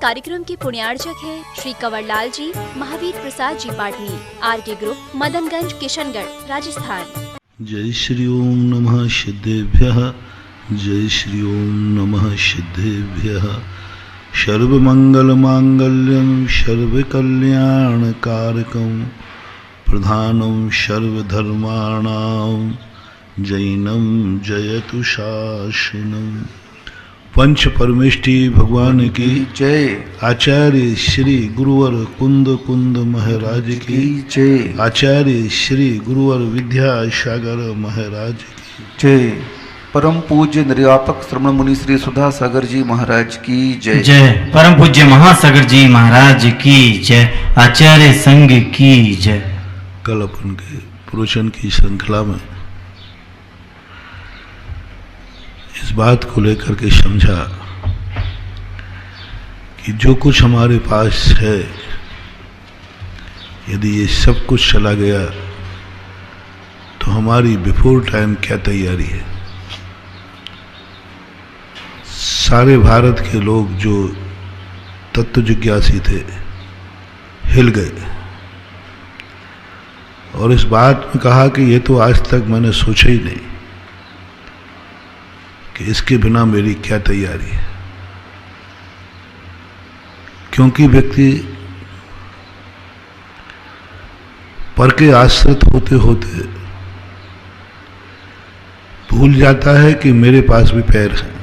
कार्यक्रम के पुण्यार्चक है श्री कंवरलाल जी, महावीर प्रसाद जी पाटनी, आरके ग्रुप, मदनगंज, किशनगढ़, राजस्थान। जय श्री ओम नमः सिद्धेभ्यः, जय श्री ओम नमः सिद्धेभ्यः। सर्वमंगलमांगल्यं सर्वकल्याणकारकं प्रधानं सर्वधर्माणां जैनं जयतु शासनम्। पंच परमेष्टि भगवान की जय। आचार्य श्री गुरुवर कुंद महाराज की जय। आचार्य श्री गुरुवर विद्यासागर महाराज की जय। परम पूज्य निर्यापक श्रमण मुनि श्री सुधा सागर जी महाराज की जय। जय। परम पूज्य महासागर जी महाराज की जय। आचार्य संघ की जय। कल अपन के प्रवचन की श्रृंखला में इस बात को लेकर के समझा कि जो कुछ हमारे पास है, यदि ये सब कुछ चला गया तो हमारी बिफोर टाइम क्या तैयारी है। सारे भारत के लोग जो तत्व जिज्ञासी थे हिल गए और इस बात में कहा कि ये तो आज तक मैंने सोचा ही नहीं कि इसके बिना मेरी क्या तैयारी है। क्योंकि व्यक्ति पर के आश्रित होते होते भूल जाता है कि मेरे पास भी पैर हैं।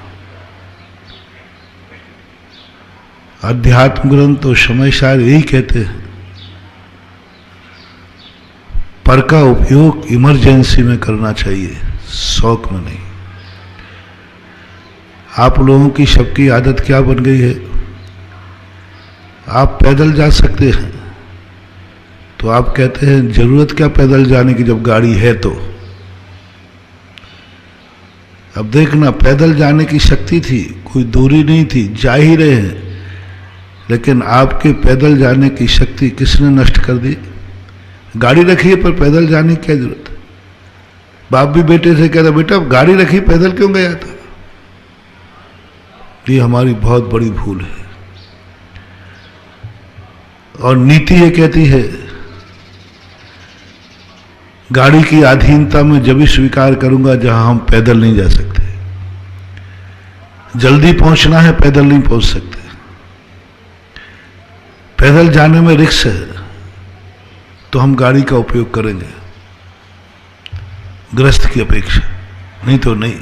अध्यात्म ग्रंथ और समय सार यही कहते हैं, पर का उपयोग इमरजेंसी में करना चाहिए, शौक में नहीं। आप लोगों की सबकी आदत क्या बन गई है, आप पैदल जा सकते हैं तो आप कहते हैं जरूरत क्या पैदल जाने की जब गाड़ी है तो। अब देखना, पैदल जाने की शक्ति थी, कोई दूरी नहीं थी, जा ही रहे हैं, लेकिन आपके पैदल जाने की शक्ति किसने नष्ट कर दी। गाड़ी रखी है पर पैदल जाने की क्या जरूरत। बाप भी बेटे से कहता बेटा गाड़ी रखी पैदल क्यों गया था। ये हमारी बहुत बड़ी भूल है। और नीति ये कहती है गाड़ी की अधीनता में जब भी स्वीकार करूंगा जहां हम पैदल नहीं जा सकते। जल्दी पहुंचना है, पैदल नहीं पहुंच सकते। पैदल जाने में रिस्क है तो हम गाड़ी का उपयोग करेंगे गृहस्थ की अपेक्षा, नहीं तो नहीं।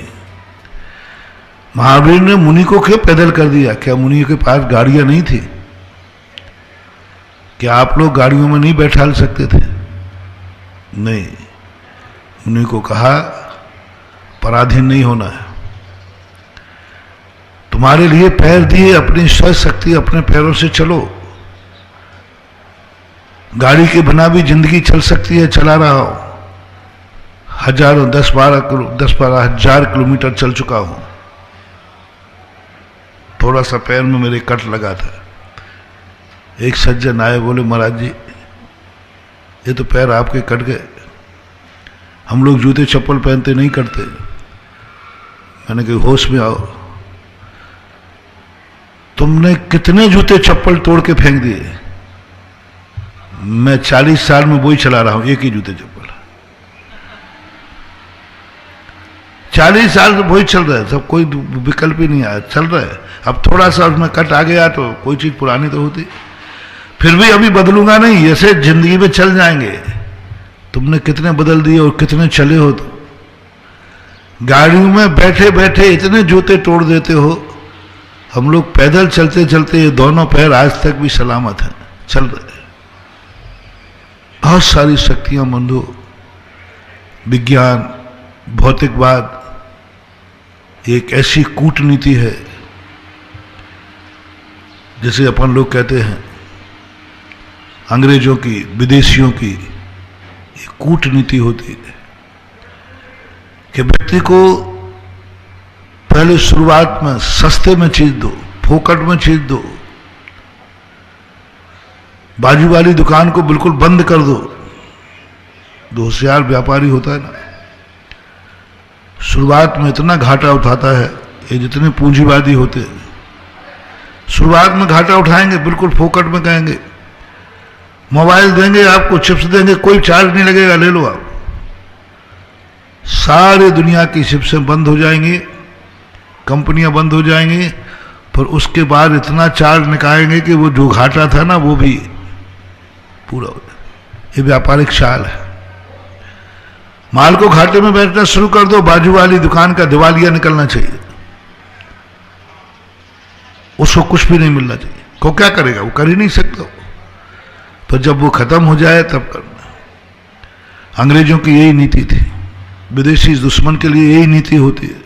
महावीर ने मुनि को क्यों पैदल कर दिया। क्या मुनि के पास गाड़ियां नहीं थी? क्या आप लोग गाड़ियों में नहीं बैठा सकते थे? नहीं, मुनि को कहा पराधीन नहीं होना है। तुम्हारे लिए पैर दिए, अपनी स्वशक्ति अपने पैरों से चलो। गाड़ी के बिना भी जिंदगी चल सकती है, चला रहा हूं, हजारों 10-12 हजार किलोमीटर चल चुका हूं। थोड़ा सा पैर में मेरे कट लगा था। एक सज्जन आए, बोले महाराज जी ये तो पैर आपके कट गए, हम लोग जूते चप्पल पहनते नहीं करते। मैंने कहा होश में आओ, तुमने कितने जूते चप्पल तोड़ के फेंक दिए। मैं 40 साल में वही चला रहा हूं, एक ही जूते चप्पल। 40 साल से वही चल रहा है, सब कोई विकल्प ही नहीं आया, चल रहा है। अब थोड़ा सा उसमें कट आ गया तो कोई चीज पुरानी तो होती, फिर भी अभी बदलूंगा नहीं, ऐसे जिंदगी में चल जाएंगे। तुमने कितने बदल दिए और कितने चले हो। तो गाड़ियों में बैठे बैठे इतने जूते तोड़ देते हो। हम लोग पैदल चलते चलते ये दोनों पैर आज तक भी सलामत हैं, चल रहे। बहुत सारी शक्तियां बंधु, विज्ञान, भौतिकवाद एक ऐसी कूटनीति है जिसे अपन लोग कहते हैं अंग्रेजों की, विदेशियों की एक कूटनीति होती है कि व्यक्ति को पहले शुरुआत में सस्ते में चीज दो, फोकट में चीज दो, बाजू वाली दुकान को बिल्कुल बंद कर दो। जो होशियार व्यापारी होता है ना, शुरुआत में इतना घाटा उठाता है, ये जितने पूंजीवादी होते हैं शुरुआत में घाटा उठाएंगे, बिल्कुल फोकट में कहेंगे, मोबाइल देंगे आपको, चिप्स देंगे, कोई चार्ज नहीं लगेगा, ले लो आप। सारी दुनिया की चिप्सें बंद हो जाएंगी, कंपनियां बंद हो जाएंगी, पर उसके बाद इतना चार्ज निकालेंगे कि वो जो घाटा था ना वो भी पूरा हो जाए। ये व्यापारिक चाल है। माल को घाटे में बैठना शुरू कर दो, बाजू वाली दुकान का दिवालिया निकलना चाहिए, उसको कुछ भी नहीं मिलना चाहिए। को क्या करेगा, वो कर ही नहीं सकता। पर जब वो खत्म हो जाए तब करना। अंग्रेजों की यही नीति थी, विदेशी दुश्मन के लिए यही नीति होती है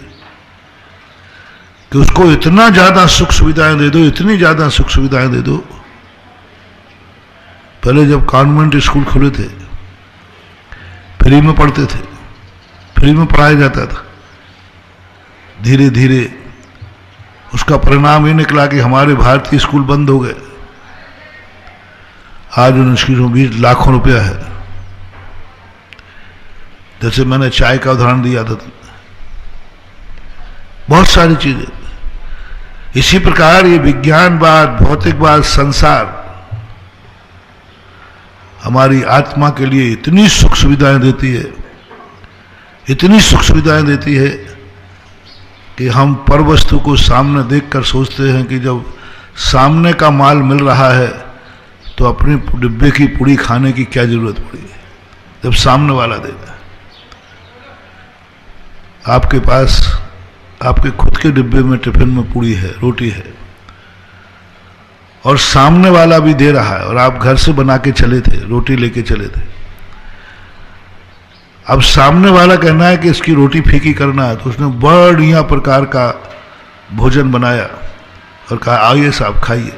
कि उसको इतना ज्यादा सुख सुविधाएं दे दो, इतनी ज्यादा सुख सुविधाएं दे दो। पहले जब कॉन्वेंट स्कूल खुले थे, फ्री में पढ़ते थे, फ्री में पढ़ाया जाता था। धीरे धीरे उसका परिणाम ये निकला कि हमारे भारतीय स्कूल बंद हो गए। आज उन स्कूलों में 20 लाखों रुपया है। जैसे मैंने चाय का उदाहरण दिया था, बहुत सारी चीजें। इसी प्रकार ये विज्ञानवाद, भौतिकवाद, संसार हमारी आत्मा के लिए इतनी सुख सुविधाएं देती है, इतनी सुख सुविधाएं देती है कि हम पर वस्तु को सामने देखकर सोचते हैं कि जब सामने का माल मिल रहा है तो अपने डिब्बे की पूड़ी खाने की क्या जरूरत पड़ी, जब सामने वाला देता है। आपके पास आपके खुद के डिब्बे में टिफिन में पूड़ी है, रोटी है, और सामने वाला भी दे रहा है, और आप घर से बना के चले थे, रोटी लेके चले थे। अब सामने वाला कहना है कि इसकी रोटी फीकी करना है, तो उसने बढ़िया प्रकार का भोजन बनाया और कहा आइए साहब खाइए।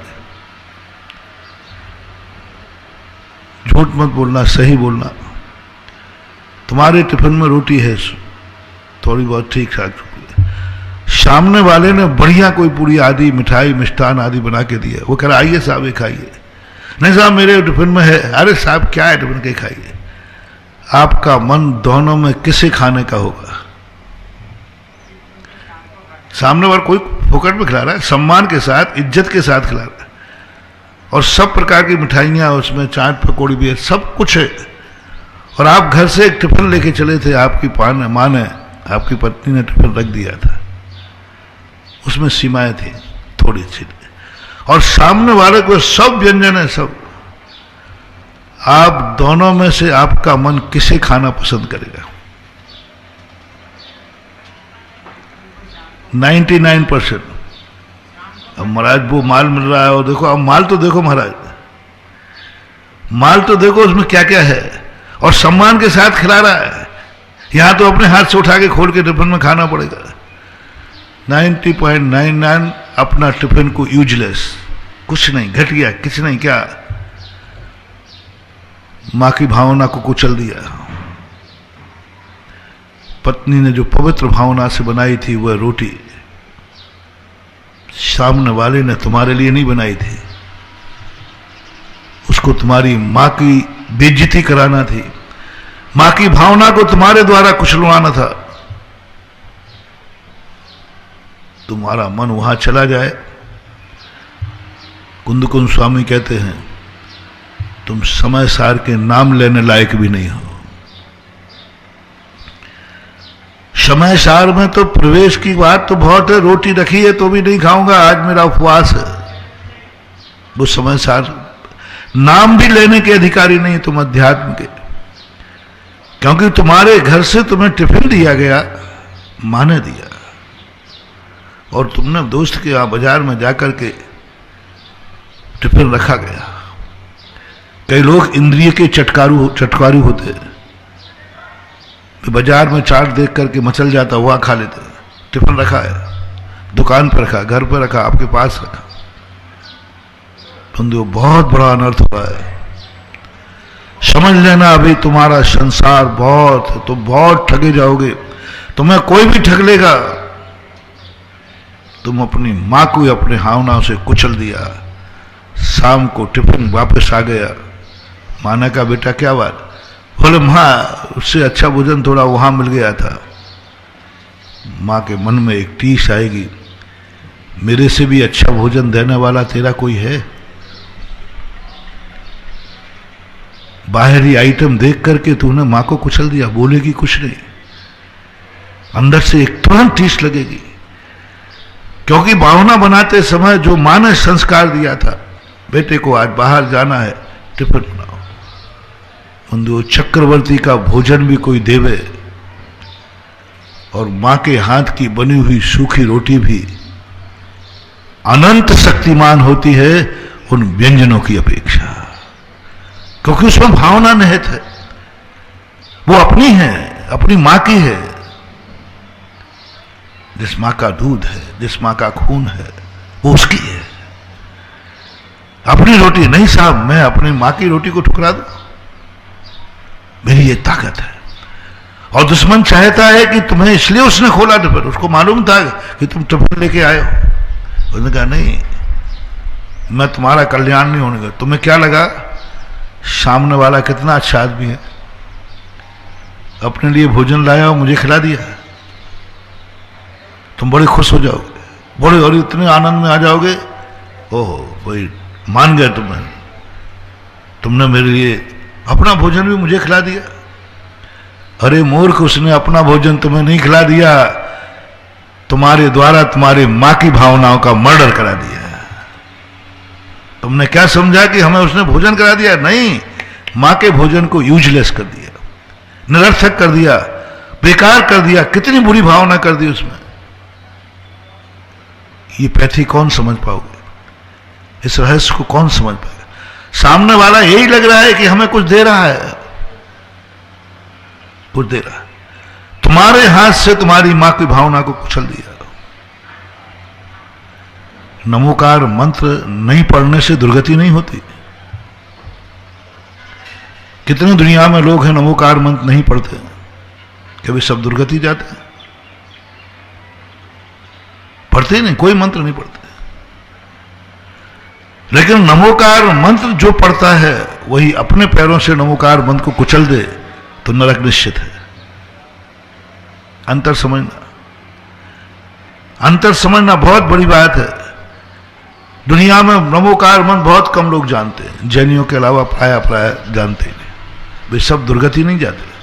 झूठ मत बोलना, सही बोलना। तुम्हारे टिफिन में रोटी है थोड़ी बहुत ठीक ठाक, सामने वाले ने बढ़िया कोई पूरी आदि, मिठाई, मिष्ठान आदि बना के दिया। वो कह रहा आइए साहब ये खाइए। नहीं साहब मेरे टिफिन में है। अरे साहब क्या है टिफिन के, खाइए। आपका मन दोनों में किसे खाने का होगा? सामने वाला कोई फोकट में खिला रहा है, सम्मान के साथ, इज्जत के साथ खिला रहा है, और सब प्रकार की मिठाइयाँ उसमें, चाट पकौड़ी भी है, सब कुछ है। और आप घर से एक टिफिन लेके चले थे, आपकी माँ ने, आपकी पत्नी ने टिफिन रख दिया था, उसमें सीमाएं थी थोड़ी सी, और सामने वाले को सब व्यंजन है, सब। आप दोनों में से आपका मन किसे खाना पसंद करेगा? 99%। अब महाराज वो माल मिल रहा है, और देखो अब माल तो देखो महाराज, माल तो देखो उसमें क्या क्या है, और सम्मान के साथ खिला रहा है। यहां तो अपने हाथ से उठा के खोल के टिफिन में खाना पड़ेगा। 90.99 अपना टिफिन को यूजलेस, कुछ नहीं, घटिया, कुछ नहीं, क्या मां की भावना को कुचल दिया। पत्नी ने जो पवित्र भावना से बनाई थी वह रोटी, सामने वाले ने तुम्हारे लिए नहीं बनाई थी, उसको तुम्हारी मां की बेइज्जती कराना थी, मां की भावना को तुम्हारे द्वारा कुचलवाना था। तुम्हारा मन वहां चला जाए। कुंदकुंद स्वामी कहते हैं तुम समय सार के नाम लेने लायक भी नहीं हो। समय सार में तो प्रवेश की बात तो बहुत है, रोटी रखी है तो भी नहीं खाऊंगा, आज मेरा उपवास है। वो समय सार, नाम भी लेने के अधिकारी नहीं तुम अध्यात्म के, क्योंकि तुम्हारे घर से तुम्हें टिफिन दिया गया, मां ने दिया, और तुमने दोस्त के यहां बाजार में जाकर के टिफिन रखा गया। कई लोग इंद्रिय के चटकारू होते हैं, बाजार में चाट देख करके मचल जाता हुआ खा लेते। टिफिन रखा है, दुकान पर रखा, घर पर रखा, आपके पास रखा, बंधु बहुत बड़ा अनर्थ हुआ है। समझ लेना अभी तुम्हारा संसार बहुत है, तो बहुत ठगे जाओगे। तुम्हें कोई भी ठग लेगा। तुम अपनी मां को अपने भावनाओं से कुचल दिया। शाम को टिफिन वापस आ गया, माना का बेटा क्या बात? बोले मां उससे अच्छा भोजन थोड़ा वहां मिल गया था। मां के मन में एक टीस आएगी, मेरे से भी अच्छा भोजन देने वाला तेरा कोई है? बाहरी आइटम देख करके तूने मां को कुचल दिया, बोलेगी कुछ नहीं, अंदर से एक तुरंत टीस लगेगी। क्योंकि भावना बनाते समय जो मां ने संस्कार दिया था, बेटे को आज बाहर जाना है, टिफिन बनाओ, उन चक्रवर्ती का भोजन भी कोई देवे और मां के हाथ की बनी हुई सूखी रोटी भी अनंत शक्तिमान होती है उन व्यंजनों की अपेक्षा, क्योंकि उसमें भावना निहित है। वो अपनी है, अपनी मां की है। जिस मां का दूध है, जिस मां का खून है, वो उसकी है। अपनी रोटी नहीं साहब, मैं अपनी मां की रोटी को ठुकरा दूं, मेरी ये ताकत है। और दुश्मन चाहता है कि तुम्हें, इसलिए उसने खोला टिफिन, उसको मालूम था कि तुम टिफिन लेके आए हो। उसने कहा नहीं, मैं तुम्हारा कल्याण नहीं होने का। तुम्हें क्या लगा सामने वाला कितना अच्छा आदमी है, अपने लिए भोजन लाया और मुझे खिला दिया, तुम बड़े खुश हो जाओगे, बड़े और इतने आनंद में आ जाओगे, ओह भाई मान गए तुम्हें, तुमने मेरे लिए अपना भोजन भी मुझे खिला दिया। अरे मूर्ख, उसने अपना भोजन तुम्हें नहीं खिला दिया, तुम्हारे द्वारा तुम्हारी मां की भावनाओं का मर्डर करा दिया। तुमने क्या समझा कि हमें उसने भोजन करा दिया? नहीं, मां के भोजन को यूजलेस कर दिया, निरर्थक कर दिया, बेकार कर दिया। कितनी बुरी भावना कर दी उसमें। ये पैथी कौन समझ पाओगे? इस रहस्य को कौन समझ पाएगा? सामने वाला यही लग रहा है कि हमें कुछ दे रहा है, कुछ दे रहा है, तुम्हारे हाथ से तुम्हारी मां की भावना को कुचल दिया। नमोकार मंत्र नहीं पढ़ने से दुर्गति नहीं होती। कितने दुनिया में लोग हैं नमोकार मंत्र नहीं पढ़ते, कभी सब दुर्गति जाते हैं, पढ़ते नहीं, कोई मंत्र नहीं पढ़ते। लेकिन नमोकार मंत्र जो पढ़ता है वही अपने पैरों से नमोकार मंत्र को कुचल दे तो नरक निश्चित है। अंतर समझना, अंतर समझना बहुत बड़ी बात है। दुनिया में नमोकार मंत्र बहुत कम लोग जानते हैं, जैनियों के अलावा प्राय जानते ही नहीं, वे सब दुर्गति नहीं जाते।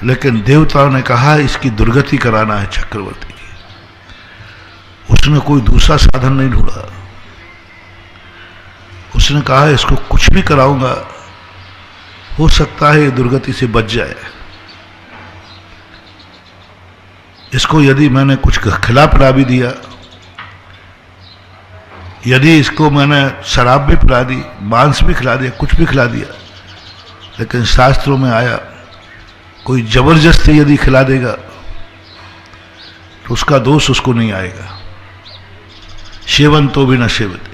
लेकिन देवताओं ने कहा इसकी दुर्गति कराना है चक्रवर्ती की, उसने कोई दूसरा साधन नहीं ढूंढा। उसने कहा इसको कुछ भी कराऊंगा, हो सकता है ये दुर्गति से बच जाए। इसको यदि मैंने कुछ खिला पिला भी दिया, यदि इसको मैंने शराब भी पिला दी, मांस भी खिला दिया, कुछ भी खिला दिया, लेकिन शास्त्रों में आया कोई जबरदस्ती यदि खिला देगा तो उसका दोष उसको नहीं आएगा। सेवन तो भी न सेवते,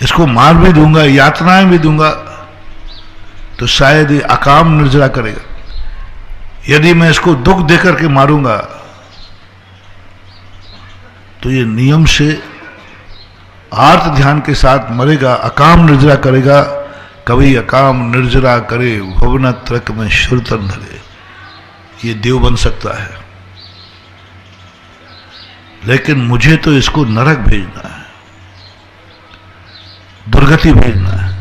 इसको मार भी दूंगा, यातनाएं भी दूंगा, तो शायद ये अकाम निर्जरा करेगा। यदि मैं इसको दुख देकर के मारूंगा तो ये नियम से आर्त ध्यान के साथ मरेगा, अकाम निर्जरा करेगा। कभी अकाम निर्जरा करे भवन त्रक में शुरतन धरे, ये देव बन सकता है। लेकिन मुझे तो इसको नरक भेजना है, दुर्गति भेजना है।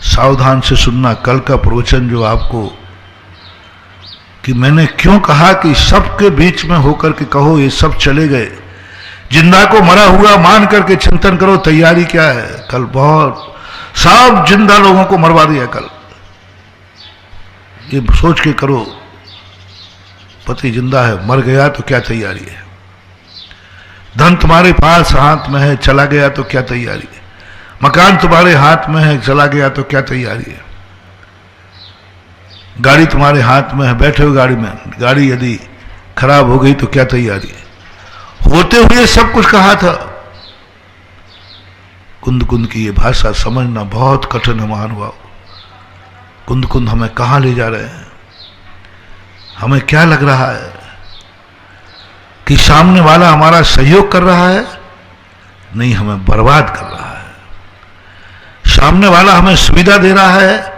सावधान से सुनना कल का प्रवचन जो आपको, कि मैंने क्यों कहा कि सबके बीच में होकर के कहो ये सब चले गए, जिंदा को मरा हुआ मान करके चिंतन करो, तैयारी क्या है। कल बहुत सब जिंदा लोगों को मरवा दिया कल, ये सोच के करो पति जिंदा है, मर गया तो क्या तैयारी है। धन तुम्हारे पास हाथ में है, चला गया तो क्या तैयारी है। मकान तुम्हारे हाथ में है, चला गया तो क्या तैयारी है। गाड़ी तुम्हारे हाथ में है, बैठे हो गाड़ी में, गाड़ी यदि खराब हो गई तो क्या तैयारी है। होते हुए सब कुछ कहा था। कुंद कुंद की ये भाषा समझना बहुत कठिन है महानुभाव। कुंद कुंद हमें कहां ले जा रहे हैं। हमें क्या लग रहा है कि सामने वाला हमारा सहयोग कर रहा है? नहीं, हमें बर्बाद कर रहा है। सामने वाला हमें सुविधा दे रहा है?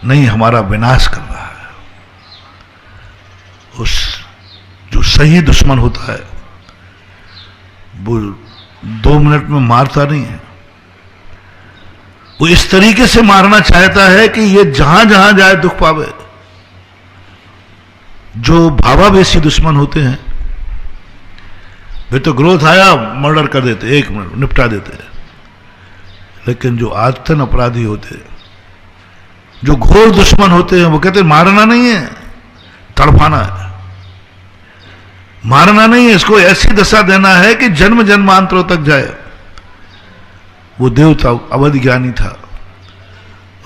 नहीं, हमारा विनाश कर रहा है। उस जो सही दुश्मन होता है वो 2 मिनट में मारता नहीं है, वो इस तरीके से मारना चाहता है कि ये जहां जहां जाए दुख पावे। जो भावावेशी दुश्मन होते हैं वे तो ग्रोथ आया मर्डर कर देते, 1 मिनट निपटा देते हैं, लेकिन जो आदतन अपराधी होते हैं, जो घोर दुश्मन होते हैं, वो कहते हैं मारना नहीं है, तड़पाना है। मारना नहीं है, इसको ऐसी दशा देना है कि जन्म जन्मांतरों तक जाए। वो देवता अवध ज्ञानी था,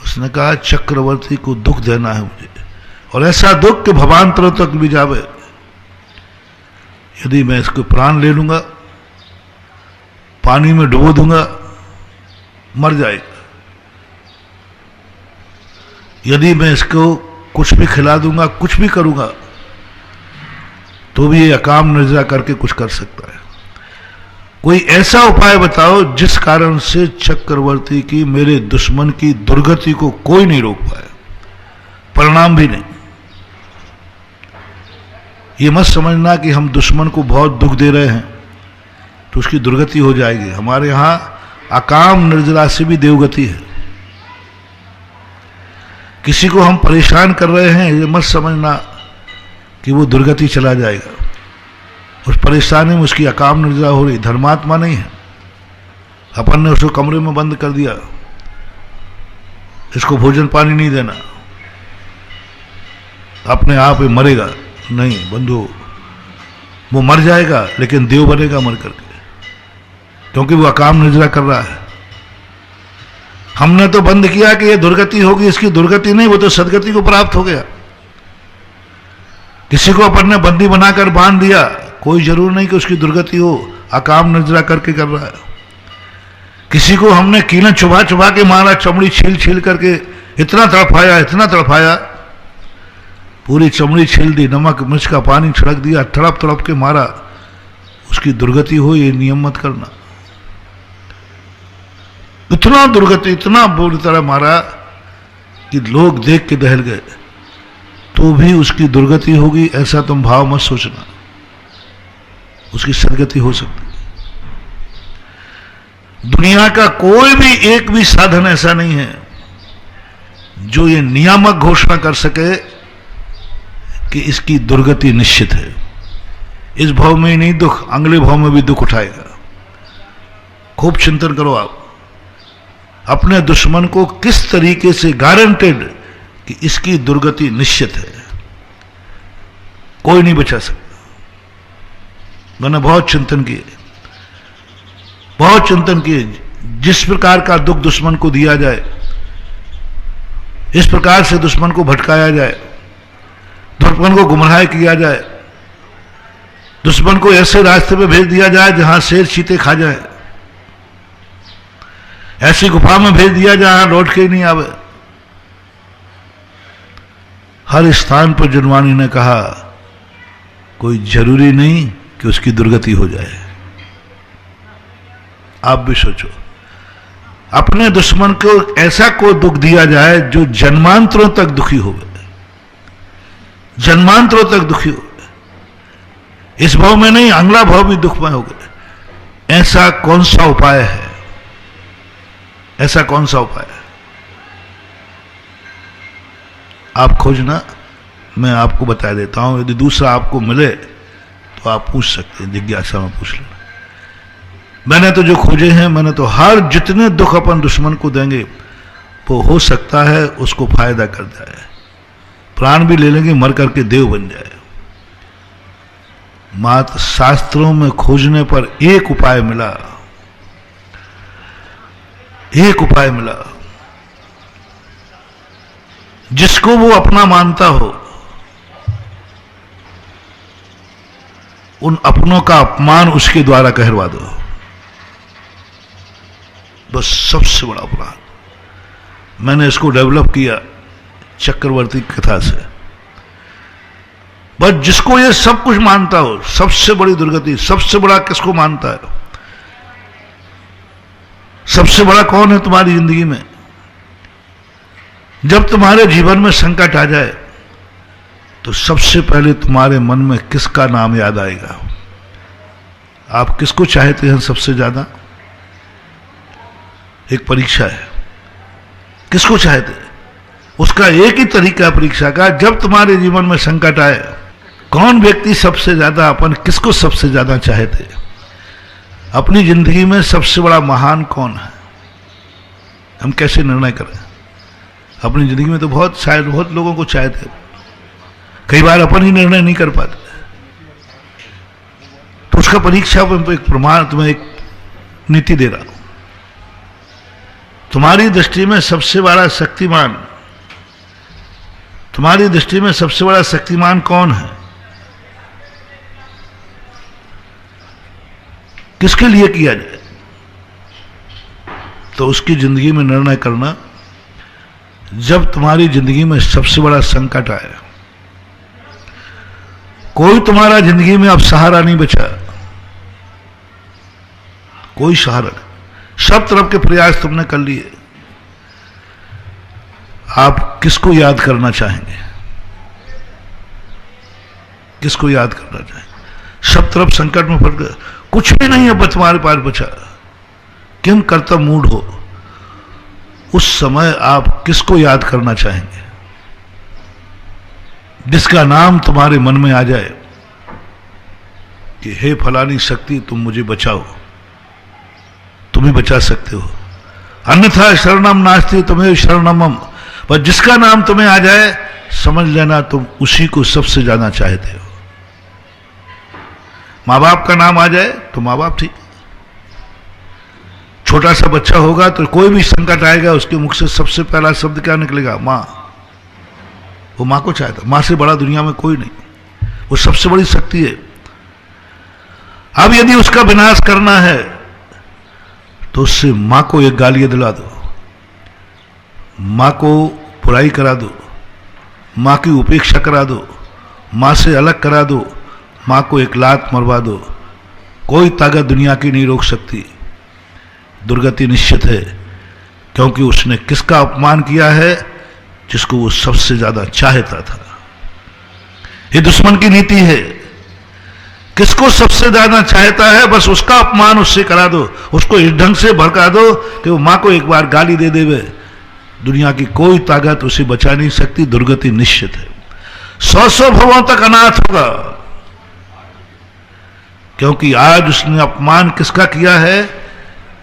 उसने कहा चक्रवर्ती को दुख देना है मुझे, और ऐसा दुख कि भवांतरों तक भी जावे। यदि मैं इसको प्राण ले लूंगा, पानी में डुबो दूंगा, मर जाएगा। यदि मैं इसको कुछ भी खिला दूंगा, कुछ भी करूंगा, तो भी ये अकाम निर्जरा करके कुछ कर सकता है। कोई ऐसा उपाय बताओ जिस कारण से चक्रवर्ती की, मेरे दुश्मन की दुर्गति को कोई नहीं रोक पाए, परिणाम भी नहीं। ये मत समझना कि हम दुश्मन को बहुत दुख दे रहे हैं तो उसकी दुर्गति हो जाएगी। हमारे यहां अकाम निर्जरा से भी देवगति है। किसी को हम परेशान कर रहे हैं, ये मत समझना कि वो दुर्गति चला जाएगा। उस परेशानी में उसकी अकाम निर्जरा हो रही, धर्मात्मा नहीं है। अपन ने उसको कमरे में बंद कर दिया, इसको भोजन पानी नहीं देना, अपने आप ही मरेगा नहीं बंधु, वो मर जाएगा लेकिन देव बनेगा मर करके, क्योंकि वो अकाम निर्जरा कर रहा है। हमने तो बंद किया कि ये दुर्गति होगी, इसकी दुर्गति नहीं, वो तो सदगति को प्राप्त हो गया। किसी को अपन ने बंदी बनाकर बांध दिया, कोई जरूर नहीं कि उसकी दुर्गति हो, अकाम निर्जरा करके कर रहा है। किसी को हमने कीलन चुभा चुभा के मारा, चमड़ी छील छील करके इतना तड़पाया, इतना तड़पाया, पूरी चमड़ी छील दी, नमक मिर्च का पानी छिड़क दिया, तड़प तड़प के मारा, उसकी दुर्गति हो, ये नियम मत करना। इतना दुर्गति, इतना बुरी तरह मारा कि लोग देख के दहल गए, तो भी उसकी दुर्गति होगी ऐसा तुम भाव मत सोचना, उसकी सदगति हो सकती है। दुनिया का कोई भी एक भी साधन ऐसा नहीं है जो ये नियामक घोषणा कर सके कि इसकी दुर्गति निश्चित है। इस भाव में ही नहीं दुख, अगले भाव में भी दुख उठाएगा। खूब चिंतन करो आप अपने दुश्मन को किस तरीके से गारंटेड कि इसकी दुर्गति निश्चित है, कोई नहीं बचा सकता। मैंने बहुत चिंतन किए, बहुत चिंतन किए, जिस प्रकार का दुख दुश्मन को दिया जाए, इस प्रकार से दुश्मन को भटकाया जाए, दुश्मन को गुमराह किया जाए, दुश्मन को ऐसे रास्ते पे भेज दिया जाए जहां शेर चीते खा जाए, ऐसी गुफा में भेज दिया जहां लौट के ही नहीं आवे। हर स्थान पर जनवानी ने कहा कोई जरूरी नहीं कि उसकी दुर्गति हो जाए। आप भी सोचो, अपने दुश्मन को ऐसा कोई दुख दिया जाए जो जन्मांतरों तक दुखी हो गए, जन्मांतरों तक दुखी हो गए, इस भाव में नहीं अगला भाव भी दुखमय हो गए। ऐसा कौन सा उपाय है? ऐसा कौन सा उपाय है? आप खोजना, मैं आपको बता देता हूं। यदि दूसरा आपको मिले तो आप पूछ सकते हैं, जिज्ञासा में पूछ लेना। मैंने तो जो खोजे हैं, मैंने तो हर जितने दुख अपन दुश्मन को देंगे वो हो सकता है उसको फायदा कर जाए, प्राण भी ले लेंगे, मर करके देव बन जाए। मात्र शास्त्रों में खोजने पर एक उपाय मिला, एक उपाय मिला जिसको वो अपना मानता हो, उन अपनों का अपमान उसके द्वारा कहलवा दो। बस सबसे बड़ा अपराध। मैंने इसको डेवलप किया चक्रवर्ती कथा से। बस जिसको ये सब कुछ मानता हो, सबसे बड़ी दुर्गति, सबसे बड़ा किसको मानता है? सबसे बड़ा कौन है तुम्हारी जिंदगी में? जब तुम्हारे जीवन में संकट आ जाए, तो सबसे पहले तुम्हारे मन में किसका नाम याद आएगा? आप किसको चाहते हैं सबसे ज्यादा? एक परीक्षा है, किसको चाहते हैं? उसका एक ही तरीका परीक्षा का, जब तुम्हारे जीवन में संकट आए, कौन व्यक्ति सबसे ज्यादा, अपन किसको सबसे ज्यादा चाहते हैं? अपनी जिंदगी में सबसे बड़ा महान कौन है? हम कैसे निर्णय करें? अपनी जिंदगी में तो बहुत शायद बहुत लोगों को चाहते, कई बार अपन ही निर्णय नहीं कर पाते। तो उसका परीक्षा में एक प्रमाण, तुम्हें एक नीति दे रहा हूं। तुम्हारी दृष्टि में सबसे बड़ा शक्तिमान, तुम्हारी दृष्टि में सबसे बड़ा शक्तिमान कौन है? किसके लिए किया जाए? तो उसकी जिंदगी में निर्णय करना, जब तुम्हारी जिंदगी में सबसे बड़ा संकट आए, कोई तुम्हारा जिंदगी में अब सहारा नहीं बचा, कोई सहारा नहीं, सब तरफ के प्रयास तुमने कर लिए, आप किसको याद करना चाहेंगे? किसको याद करना चाहेंगे? सब तरफ संकट में फंस गए, कुछ भी नहीं अब तुम्हारे पास बचा, किम कर्तव्य मूड हो, उस समय आप किसको याद करना चाहेंगे? जिसका नाम तुम्हारे मन में आ जाए कि हे फलानी शक्ति तुम मुझे बचाओ, तुम ही बचा सकते हो, अन्यथा शरणम नास्ति तुम्हें शरणमम। पर जिसका नाम तुम्हें आ जाए, समझ लेना तुम उसी को सबसे ज्यादा चाहते हो। मां बाप का नाम आ जाए तो मां बाप ठीक, छोटा सा बच्चा होगा तो कोई भी संकट आएगा, उसके मुख से सबसे पहला शब्द क्या निकलेगा? मां। वो मां को चाहता, मां से बड़ा दुनिया में कोई नहीं, वो सबसे बड़ी शक्ति है। अब यदि उसका विनाश करना है तो उससे मां को एक गाली दिला दो, मां को बुराई करा दो, मां की उपेक्षा करा दो, मां से अलग करा दो, मां को एक लात मरवा दो, कोई ताकत दुनिया की नहीं रोक सकती। दुर्गति निश्चित है, क्योंकि उसने किसका अपमान किया है? जिसको वो सबसे ज्यादा चाहता था। ये दुश्मन की नीति है, किसको सबसे ज्यादा चाहता है बस उसका अपमान उससे करा दो, उसको इस ढंग से भड़का दो कि वो मां को एक बार गाली दे देवे, दुनिया की कोई ताकत उसे बचा नहीं सकती, दुर्गति निश्चित है। 100 भवों तक अनाथ होगा, क्योंकि आज उसने अपमान किसका किया है?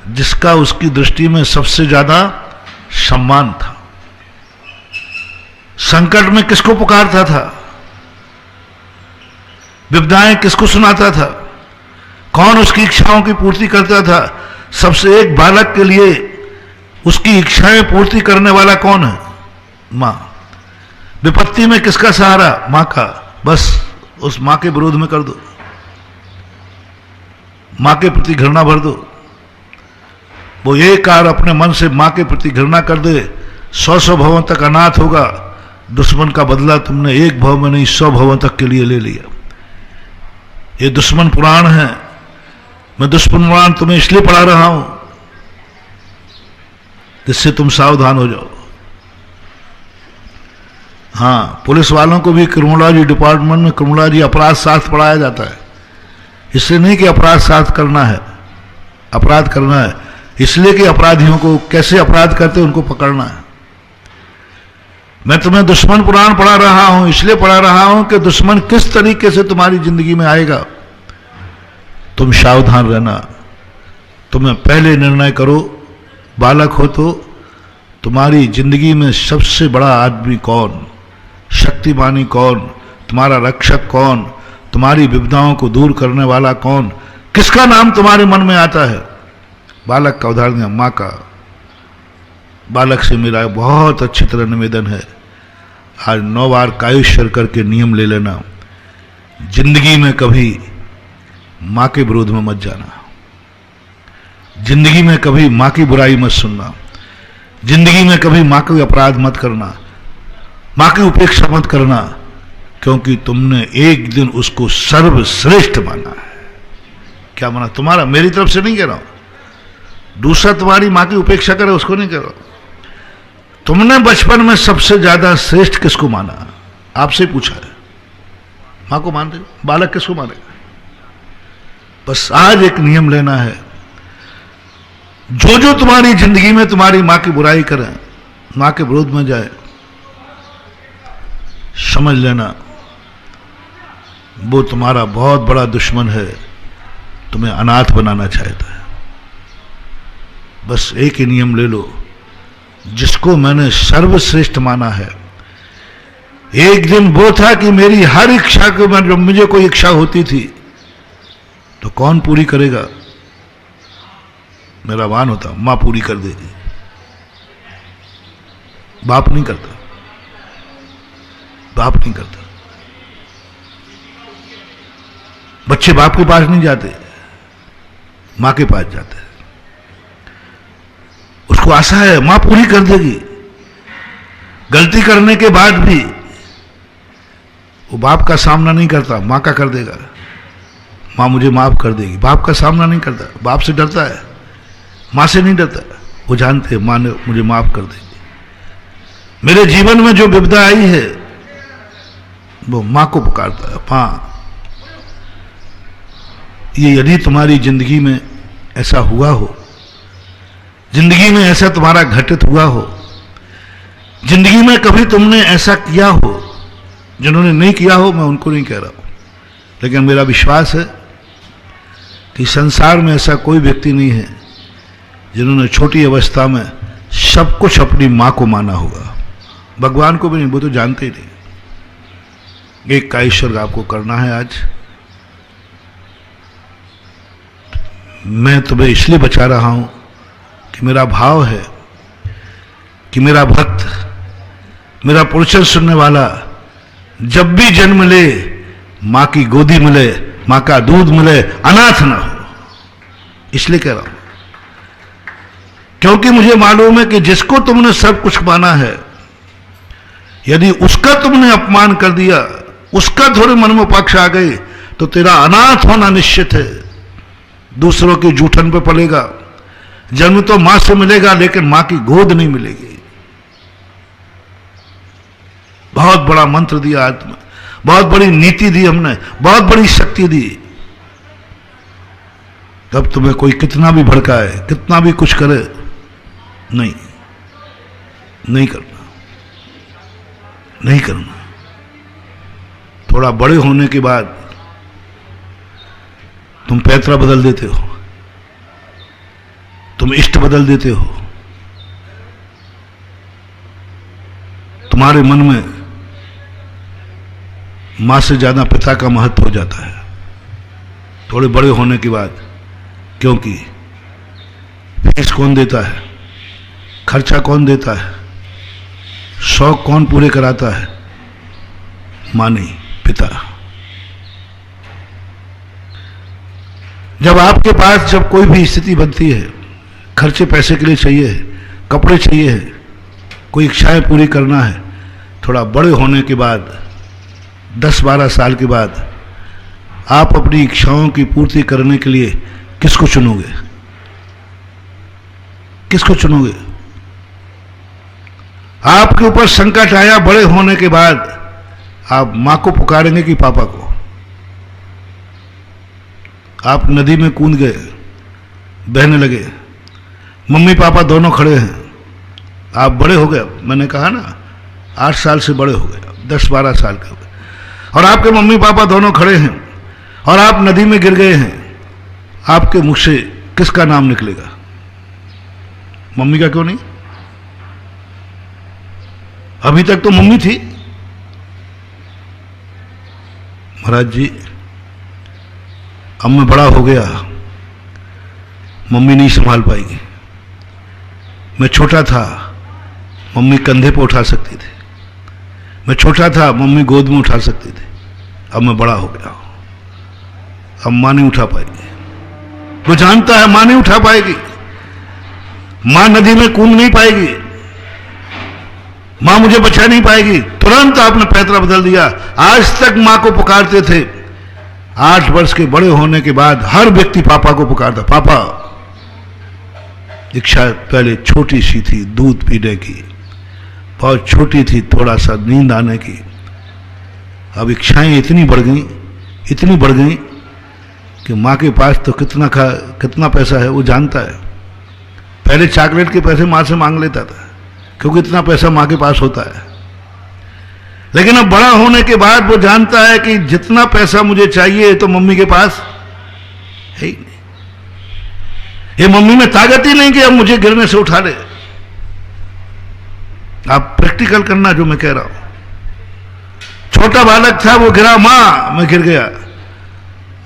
जिसका उसकी दृष्टि में सबसे ज्यादा सम्मान था। संकट में किसको पुकारता था? विपदाएं किसको सुनाता था? कौन उसकी इच्छाओं की पूर्ति करता था? सबसे एक बालक के लिए उसकी इच्छाएं पूर्ति करने वाला कौन है? मां। विपत्ति में किसका सहारा? मां का। बस उस मां के विरोध में कर दो, मां के प्रति घृणा भर दो। वो एक कार अपने मन से मां के प्रति घृणा कर दे, 100 भवों तक अनाथ होगा। दुश्मन का बदला तुमने एक भव में नहीं 100 भवों तक के लिए ले लिया। ये दुश्मन पुराण है, मैं दुश्मन पुराण तुम्हें इसलिए पढ़ा रहा हूं जिससे तुम सावधान हो जाओ। हाँ, पुलिस वालों को भी क्रिमिनोलॉजी डिपार्टमेंट में क्रिमिनोलॉजी अपराध शास्त्र पढ़ाया जाता है, इसलिए नहीं कि अपराध शास्त्र करना है, अपराध करना है इसलिए कि अपराधियों को कैसे अपराध करते उनको पकड़ना है। मैं तुम्हें दुश्मन पुराण पढ़ा रहा हूं, इसलिए पढ़ा रहा हूं कि दुश्मन किस तरीके से तुम्हारी जिंदगी में आएगा, तुम सावधान रहना। तुम्हें पहले निर्णय करो, बालक हो तो तुम्हारी जिंदगी में सबसे बड़ा आदमी कौन, शक्तिमानी कौन, तुम्हारा रक्षक कौन, तुम्हारी विपदाओं को दूर करने वाला कौन, किसका नाम तुम्हारे मन में आता है? बालक का उदाहरण दिया, मां का। बालक से मेरा बहुत अच्छी तरह निवेदन है, आज 9 बार कायुष्यर करके नियम ले लेना, जिंदगी में कभी मां के विरोध में मत जाना, जिंदगी में कभी मां की बुराई मत सुनना, जिंदगी में कभी मां को अपराध मत करना, मां की उपेक्षा मत करना, क्योंकि तुमने एक दिन उसको सर्वश्रेष्ठ माना है। क्या माना? तुम्हारा, मेरी तरफ से नहीं कह रहा हूं, दूसरा तुम्हारी मां की उपेक्षा करे उसको नहीं कह रहा हूं। तुमने बचपन में सबसे ज्यादा श्रेष्ठ किसको माना? आपसे पूछा है। मां को मान दे, बालक किसको मानेगा? बस आज एक नियम लेना है, जो जो तुम्हारी जिंदगी में तुम्हारी मां की बुराई करें, मां के विरोध में जाए, समझ लेना वो तुम्हारा बहुत बड़ा दुश्मन है, तुम्हें अनाथ बनाना चाहता है। बस एक ही नियम ले लो, जिसको मैंने सर्वश्रेष्ठ माना है। एक दिन वो था कि मेरी हर इच्छा को, जब मुझे कोई इच्छा होती थी तो कौन पूरी करेगा? मेरा वान होता, मां पूरी कर देगी, बाप नहीं करता, बाप नहीं करता। बच्चे बाप के पास नहीं जाते, मां के पास जाते हैं। उसको आशा है मां पूरी कर देगी। गलती करने के बाद भी वो बाप का सामना नहीं करता, मां का कर देगा। मां मुझे माफ कर देगी, बाप का सामना नहीं करता, बाप से डरता है, मां से नहीं डरता। वो जानते हैं मां ने मुझे माफ कर देगी। मेरे जीवन में जो विपदा आई है वो मां को पुकारता है, मां। ये यदि तुम्हारी जिंदगी में ऐसा हुआ हो, जिंदगी में ऐसा तुम्हारा घटित हुआ हो, जिंदगी में कभी तुमने ऐसा किया हो, जिन्होंने नहीं किया हो मैं उनको नहीं कह रहा हूं, लेकिन मेरा विश्वास है कि संसार में ऐसा कोई व्यक्ति नहीं है जिन्होंने छोटी अवस्था में सब कुछ अपनी मां को माना होगा। भगवान को भी नहीं, वो तो जानते ही नहीं। एक का ईश्वर आपको करना है आज। मैं तुम्हें इसलिए बचा रहा हूं कि मेरा भाव है कि मेरा भक्त, मेरा प्रवचन सुनने वाला जब भी जन्म ले मां की गोदी मिले, मां का दूध मिले, अनाथ ना हो। इसलिए कह रहा हूं क्योंकि मुझे मालूम है कि जिसको तुमने सब कुछ माना है, यदि उसका तुमने अपमान कर दिया, उसका थोड़े मन में पक्ष आ गए, तो तेरा अनाथ होना निश्चित है। दूसरों की जूठन पे पड़ेगा। जन्म तो मां से मिलेगा, लेकिन मां की गोद नहीं मिलेगी। बहुत बड़ा मंत्र दिया आत्मा, बहुत बड़ी नीति दी हमने, बहुत बड़ी शक्ति दी। तब तुम्हें कोई कितना भी भड़काए, कितना भी कुछ करे, नहीं करना, नहीं करना। थोड़ा बड़े होने के बाद तुम पैतरा बदल देते हो, तुम इष्ट बदल देते हो। तुम्हारे मन में मां से ज्यादा पिता का महत्व हो जाता है थोड़े बड़े होने के बाद, क्योंकि फीस कौन देता है, खर्चा कौन देता है, शौक कौन पूरे कराता है? मां नहीं, पिता। जब आपके पास जब कोई भी स्थिति बनती है, खर्चे पैसे के लिए चाहिए है, कपड़े चाहिए है, कोई इच्छाएं पूरी करना है, थोड़ा बड़े होने के बाद 10-12 साल के बाद आप अपनी इच्छाओं की पूर्ति करने के लिए किसको चुनोगे? किसको चुनोगे? आपके ऊपर संकट आया बड़े होने के बाद, आप मां को पुकारेंगे कि पापा को? आप नदी में कूद गए, बहने लगे, मम्मी पापा दोनों खड़े हैं, आप बड़े हो गए। मैंने कहा ना 8 साल से बड़े हो गए, 10-12 साल के हो गए, और आपके मम्मी पापा दोनों खड़े हैं और आप नदी में गिर गए हैं। आपके मुख से किसका नाम निकलेगा? मम्मी का क्यों नहीं? अभी तक तो मम्मी थी। महाराज जी, अब मैं बड़ा हो गया, मम्मी नहीं संभाल पाएगी। मैं छोटा था, मम्मी कंधे पे उठा सकती थी। मैं छोटा था, मम्मी गोद में उठा सकती थी। अब मैं बड़ा हो गया, अब मां नहीं उठा पाएगी। वो जानता है मां नहीं उठा पाएगी, मां नदी में कूद नहीं पाएगी, मां मुझे बचा नहीं पाएगी। तुरंत आपने पैतरा बदल दिया। आज तक मां को पुकारते थे, 8 वर्ष के बड़े होने के बाद हर व्यक्ति पापा को पुकारता। पापा। इच्छा पहले छोटी सी थी, दूध पीने की, बहुत छोटी थी, थोड़ा सा नींद आने की। अब इच्छाएं इतनी बढ़ गई कि माँ के पास तो कितना पैसा है वो जानता है। पहले चॉकलेट के पैसे माँ से मांग लेता था क्योंकि इतना पैसा माँ के पास होता है, लेकिन अब बड़ा होने के बाद वो जानता है कि जितना पैसा मुझे चाहिए तो मम्मी के पास है ही नहीं। ये मम्मी में ताकत ही नहीं कि अब मुझे गिरने से उठा ले। आप प्रैक्टिकल करना जो मैं कह रहा हूं। छोटा बालक था, वो गिरा, मां मैं गिर गया,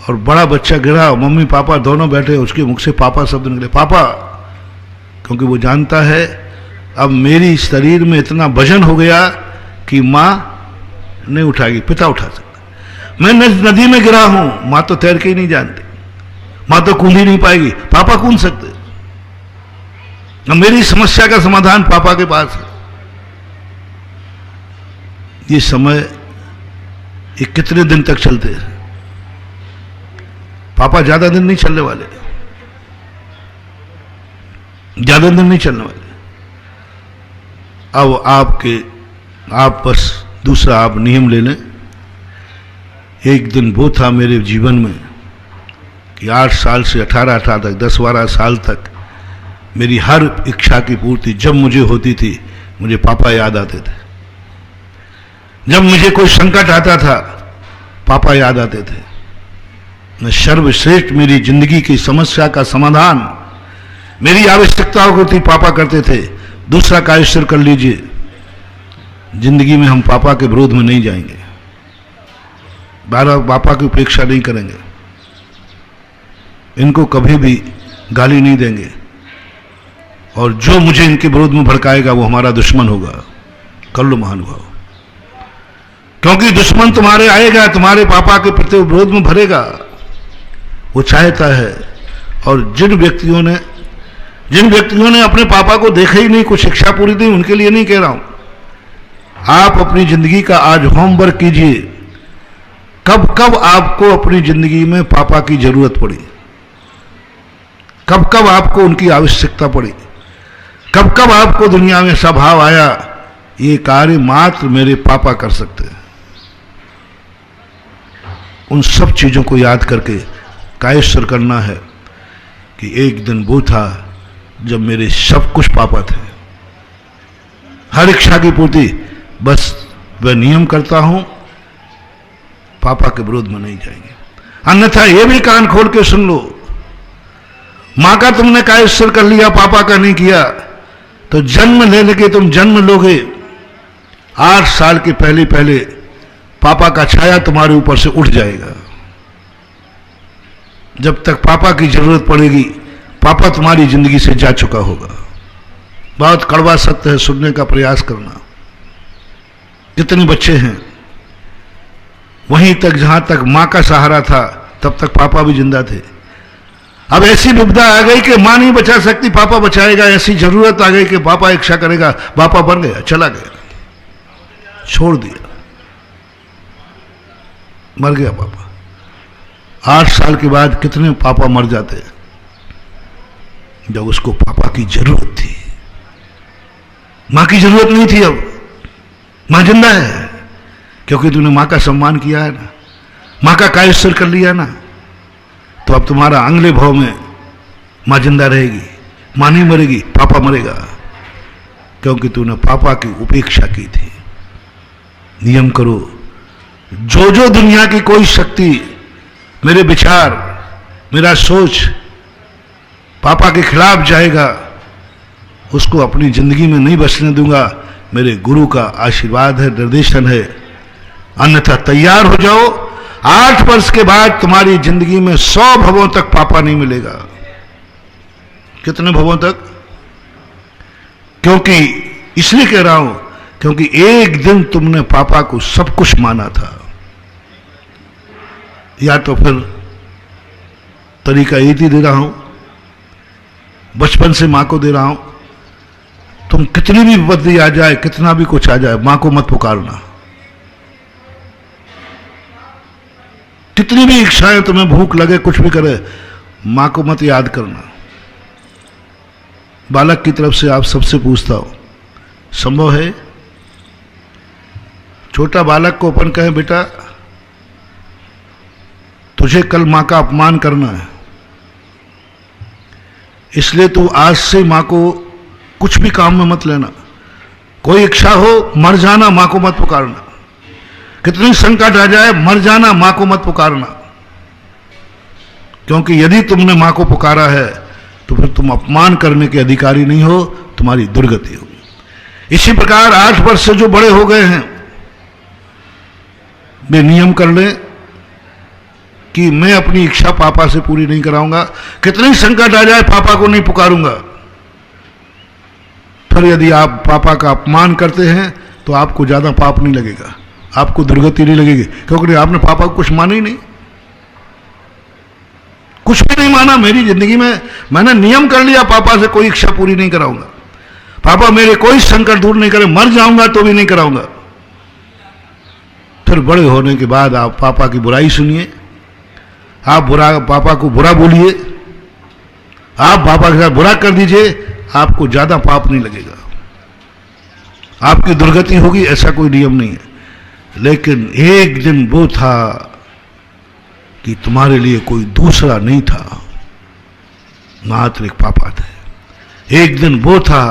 और बड़ा बच्चा गिरा, मम्मी पापा दोनों बैठे, उसके मुख से पापा शब्द निकले, पापा, क्योंकि वो जानता है अब मेरी शरीर में इतना वजन हो गया कि मां नहीं उठाएगी, पिता उठा सकता। मैं नदी में गिरा हूं, मां तो तैर के ही नहीं जानती, मां तो कूद ही नहीं पाएगी, पापा कूद सकते। अब मेरी समस्या का समाधान पापा के पास है। ये समय ये कितने दिन तक चलते हैं? पापा ज्यादा दिन नहीं चलने वाले, ज्यादा दिन नहीं चलने वाले। अब आप बस दूसरा आप नियम ले लें। एक दिन वो था मेरे जीवन में कि 8 साल से 18 साल तक, 10-12 साल तक मेरी हर इच्छा की पूर्ति जब मुझे होती थी, मुझे पापा याद आते थे। जब मुझे कोई संकट आता था, पापा याद आते थे। मैं सर्वश्रेष्ठ मेरी जिंदगी की समस्या का समाधान, मेरी आवश्यकताओं को थी, पापा करते थे। दूसरा कार्य कर लीजिए, जिंदगी में हम पापा के विरोध में नहीं जाएंगे, पापा की उपेक्षा नहीं करेंगे, इनको कभी भी गाली नहीं देंगे, और जो मुझे इनके विरोध में भड़काएगा वो हमारा दुश्मन होगा। कर लो महानुभाव, क्योंकि दुश्मन तुम्हारे आएगा, तुम्हारे पापा के प्रति विरोध में भरेगा, वो चाहता है। और जिन व्यक्तियों ने अपने पापा को देखा ही नहीं, कुछ शिक्षा पूरी नहीं, उनके लिए नहीं कह रहा हूं। आप अपनी जिंदगी का आज होमवर्क कीजिए, कब कब आपको अपनी जिंदगी में पापा की जरूरत पड़ी, कब कब आपको उनकी आवश्यकता पड़ी, कब कब आपको दुनिया में स्वभाव आया ये कार्य मात्र मेरे पापा कर सकते हैं। उन सब चीजों को याद करके कायस्वर करना है कि एक दिन वो था जब मेरे सब कुछ पापा थे, हर इच्छा की पूर्ति। बस वह नियम करता हूं, पापा के विरोध में नहीं जाएंगे। अन्यथा ये भी कान खोल के सुन लो, मां का तुमने कायस्वर कर लिया, पापा का नहीं किया, तो जन्म ले लेके तुम जन्म लोगे, 8 साल के पहले पापा का छाया तुम्हारे ऊपर से उठ जाएगा। जब तक पापा की जरूरत पड़ेगी, पापा तुम्हारी जिंदगी से जा चुका होगा। बहुत कड़वा सत्य है, सुनने का प्रयास करना। कितने बच्चे हैं वहीं तक जहां तक मां का सहारा था तब तक पापा भी जिंदा थे। अब ऐसी विपदा आ गई कि मां नहीं बचा सकती, पापा बचाएगा। ऐसी जरूरत आ गई कि पापा इच्छा करेगा, पापा बन गया, चला गया, छोड़ दिया, मर गया पापा। 8 साल के बाद कितने पापा मर जाते हैं जब उसको पापा की जरूरत थी। मां की जरूरत नहीं थी, अब मां जिंदा है क्योंकि तूने मां का सम्मान किया है ना, मां का कायस्वर कर लिया ना, तो अब तुम्हारा अगले भाव में मां जिंदा रहेगी। मां नहीं मरेगी, पापा मरेगा, क्योंकि तूने पापा की उपेक्षा की थी। नियम करो, जो जो दुनिया की कोई शक्ति, मेरे विचार, मेरा सोच पापा के खिलाफ जाएगा, उसको अपनी जिंदगी में नहीं बसने दूंगा। मेरे गुरु का आशीर्वाद है, निर्देशन है। अन्यथा तैयार हो जाओ, 8 वर्ष के बाद तुम्हारी जिंदगी में 100 भवों तक पापा नहीं मिलेगा। कितने भवों तक? क्योंकि इसलिए कह रहा हूं क्योंकि एक दिन तुमने पापा को सब कुछ माना था। या तो फिर तरीका एक ही दे रहा हूं, बचपन से मां को दे रहा हूं, तुम कितनी भी विपत्ति आ जाए, कितना भी कुछ आ जाए, मां को मत पुकारना। कितनी भी इच्छाएं तुम्हें, भूख लगे, कुछ भी करे, मां को मत याद करना। बालक की तरफ से आप सबसे पूछता हूं, संभव है? छोटा बालक को अपन कहें बेटा तुझे कल मां का अपमान करना है, इसलिए तू आज से मां को कुछ भी काम में मत लेना, कोई इच्छा हो मर जाना, मां को मत पुकारना, कितनी संकट आ जाए मर जाना, मां को मत पुकारना, क्योंकि यदि तुमने मां को पुकारा है तो फिर तुम अपमान करने के अधिकारी नहीं हो, तुम्हारी दुर्गति होगी। इसी प्रकार 8 वर्ष से जो बड़े हो गए हैं वे नियम कर लें कि मैं अपनी इच्छा पापा से पूरी नहीं कराऊंगा, कितनी संकट आ जाए पापा को नहीं पुकारूंगा। फिर यदि आप पापा का अपमान करते हैं तो आपको ज्यादा पाप नहीं लगेगा, आपको दुर्गति नहीं लगेगी, क्योंकि आपने पापा को कुछ माना ही नहीं, कुछ भी नहीं माना। मेरी जिंदगी में मैंने नियम कर लिया पापा से कोई इच्छा पूरी नहीं कराऊंगा, पापा मेरे कोई संकट दूर नहीं करे, मर जाऊंगा तो भी नहीं कराऊंगा। फिर बड़े होने के बाद आप पापा की बुराई सुनिए, आप पापा को बुरा बोलिए, आप पापा के साथ बुरा कर दीजिए, आपको ज्यादा पाप नहीं लगेगा, आपकी दुर्गति होगी, ऐसा कोई नियम नहीं है। लेकिन एक दिन वो था कि तुम्हारे लिए कोई दूसरा नहीं था, मात्र एक पापा थे। एक दिन वो था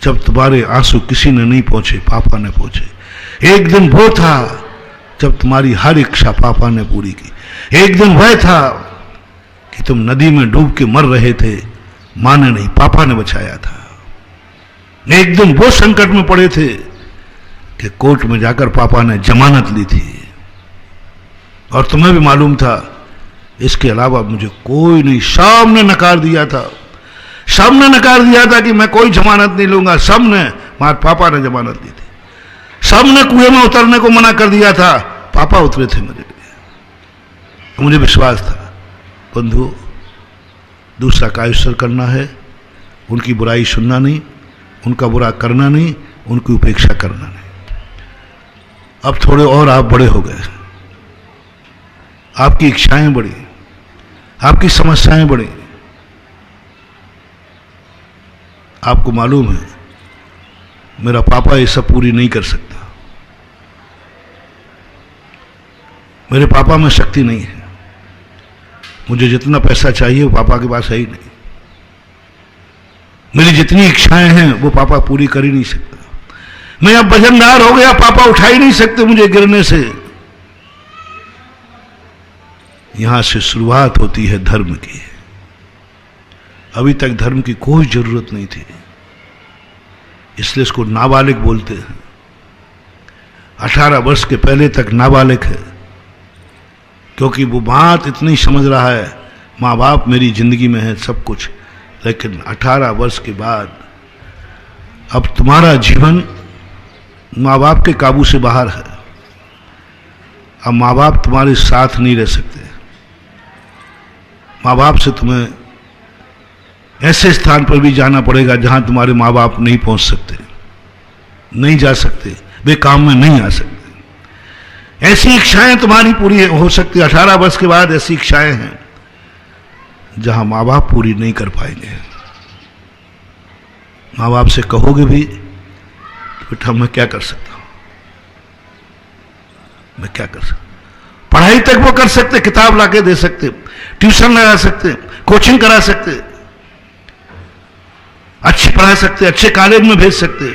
जब तुम्हारे आंसू किसी ने नहीं पहुंचे, पापा ने पहुंचे। एक दिन वो था जब तुम्हारी हर इच्छा पापा ने पूरी की। एक दिन वह था कि तुम नदी में डूब के मर रहे थे, मां ने नहीं, पापा ने बचाया था। एक दिन वो संकट में पड़े थे कि कोर्ट में जाकर पापा ने जमानत ली थी, और तुम्हें भी मालूम था इसके अलावा मुझे कोई नहीं, सामने नकार दिया था, सबने नकार दिया था कि मैं कोई जमानत नहीं लूंगा, सबने, मार पापा ने जमानत दी थी। सबने कुएं में उतरने को मना कर दिया था, पापा उतरे थे मेरे लिए। मुझे विश्वास था बंधु दूसरा का ईश्वर करना है, उनकी बुराई सुनना नहीं, उनका बुरा करना नहीं, उनकी उपेक्षा करना नहीं। अब थोड़े और आप बड़े हो गए, आपकी इच्छाएं बढ़ी, आपकी समस्याएं बढ़ी। आपको मालूम है मेरा पापा ये सब पूरी नहीं कर सकता, मेरे पापा में शक्ति नहीं है, मुझे जितना पैसा चाहिए वो पापा के पास है ही नहीं, मेरी जितनी इच्छाएं हैं वो पापा पूरी कर ही नहीं सकता। मैं अब वजनदार हो गया, पापा उठा ही नहीं सकते मुझे गिरने से। यहां से शुरुआत होती है धर्म की। अभी तक धर्म की कोई जरूरत नहीं थी, इसलिए इसको नाबालिग बोलते हैं। 18 वर्ष के पहले तक नाबालिग है, क्योंकि वो बात इतनी समझ रहा है, माँ बाप मेरी जिंदगी में है सब कुछ, लेकिन 18 वर्ष के बाद अब तुम्हारा जीवन माँ बाप के काबू से बाहर है। अब माँ बाप तुम्हारे साथ नहीं रह सकते, माँ बाप से तुम्हें ऐसे स्थान पर भी जाना पड़ेगा जहां तुम्हारे माँ बाप नहीं पहुंच सकते, नहीं जा सकते, वे काम में नहीं आ सकते। ऐसी इच्छाएं तुम्हारी पूरी हो सकती है। 18 वर्ष के बाद ऐसी इच्छाएं हैं जहां माँ बाप पूरी नहीं कर पाएंगे। माँ बाप से कहोगे भी बेटा मैं क्या कर सकता हूं, मैं क्या कर सकता, पढ़ाई तक वो कर सकते, किताब लाके दे सकते, ट्यूशन लगा सकते, कोचिंग करा सकते, अच्छी पढ़ा सकते, अच्छे कॉलेज में भेज सकते,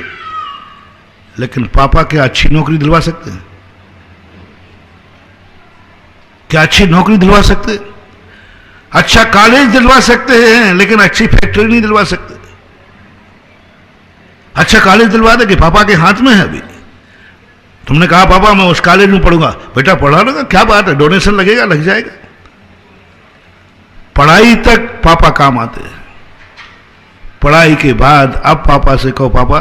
लेकिन पापा क्या अच्छी नौकरी दिलवा सकते हैं? क्या अच्छी नौकरी दिलवा सकते? अच्छा कॉलेज दिलवा सकते हैं, लेकिन अच्छी फैक्ट्री नहीं दिलवा सकते। अच्छा कॉलेज दिलवा दे कि पापा के हाथ में है। अभी तुमने कहा पापा मैं उस कॉलेज में पढ़ूंगा, बेटा पढ़ा लगा, क्या बात है, डोनेशन लगेगा, लग जाएगा। पढ़ाई तक पापा काम आते हैं, पढ़ाई के बाद अब पापा से कहो पापा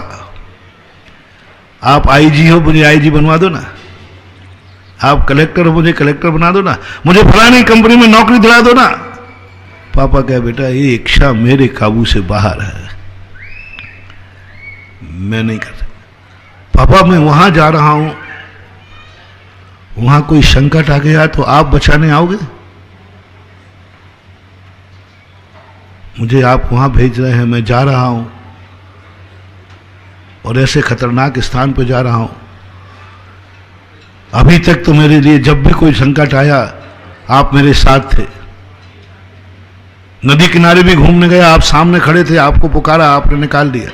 आप आईजी हो, मुझे आईजी बनवा दो ना, आप कलेक्टर हो, मुझे कलेक्टर बना दो ना, मुझे फलानी कंपनी में नौकरी दिला दो ना। पापा कहे बेटा ये इच्छा मेरे काबू से बाहर है, मैं नहीं कर सकता। पापा मैं वहां जा रहा हूं, वहां कोई संकट आ गया तो आप बचाने आओगे? मुझे आप वहां भेज रहे हैं, मैं जा रहा हूं और ऐसे खतरनाक स्थान पर जा रहा हूं, अभी तक तो मेरे लिए जब भी कोई संकट आया आप मेरे साथ थे। नदी किनारे भी घूमने गया, आप सामने खड़े थे, आपको पुकारा, आपने निकाल दिया।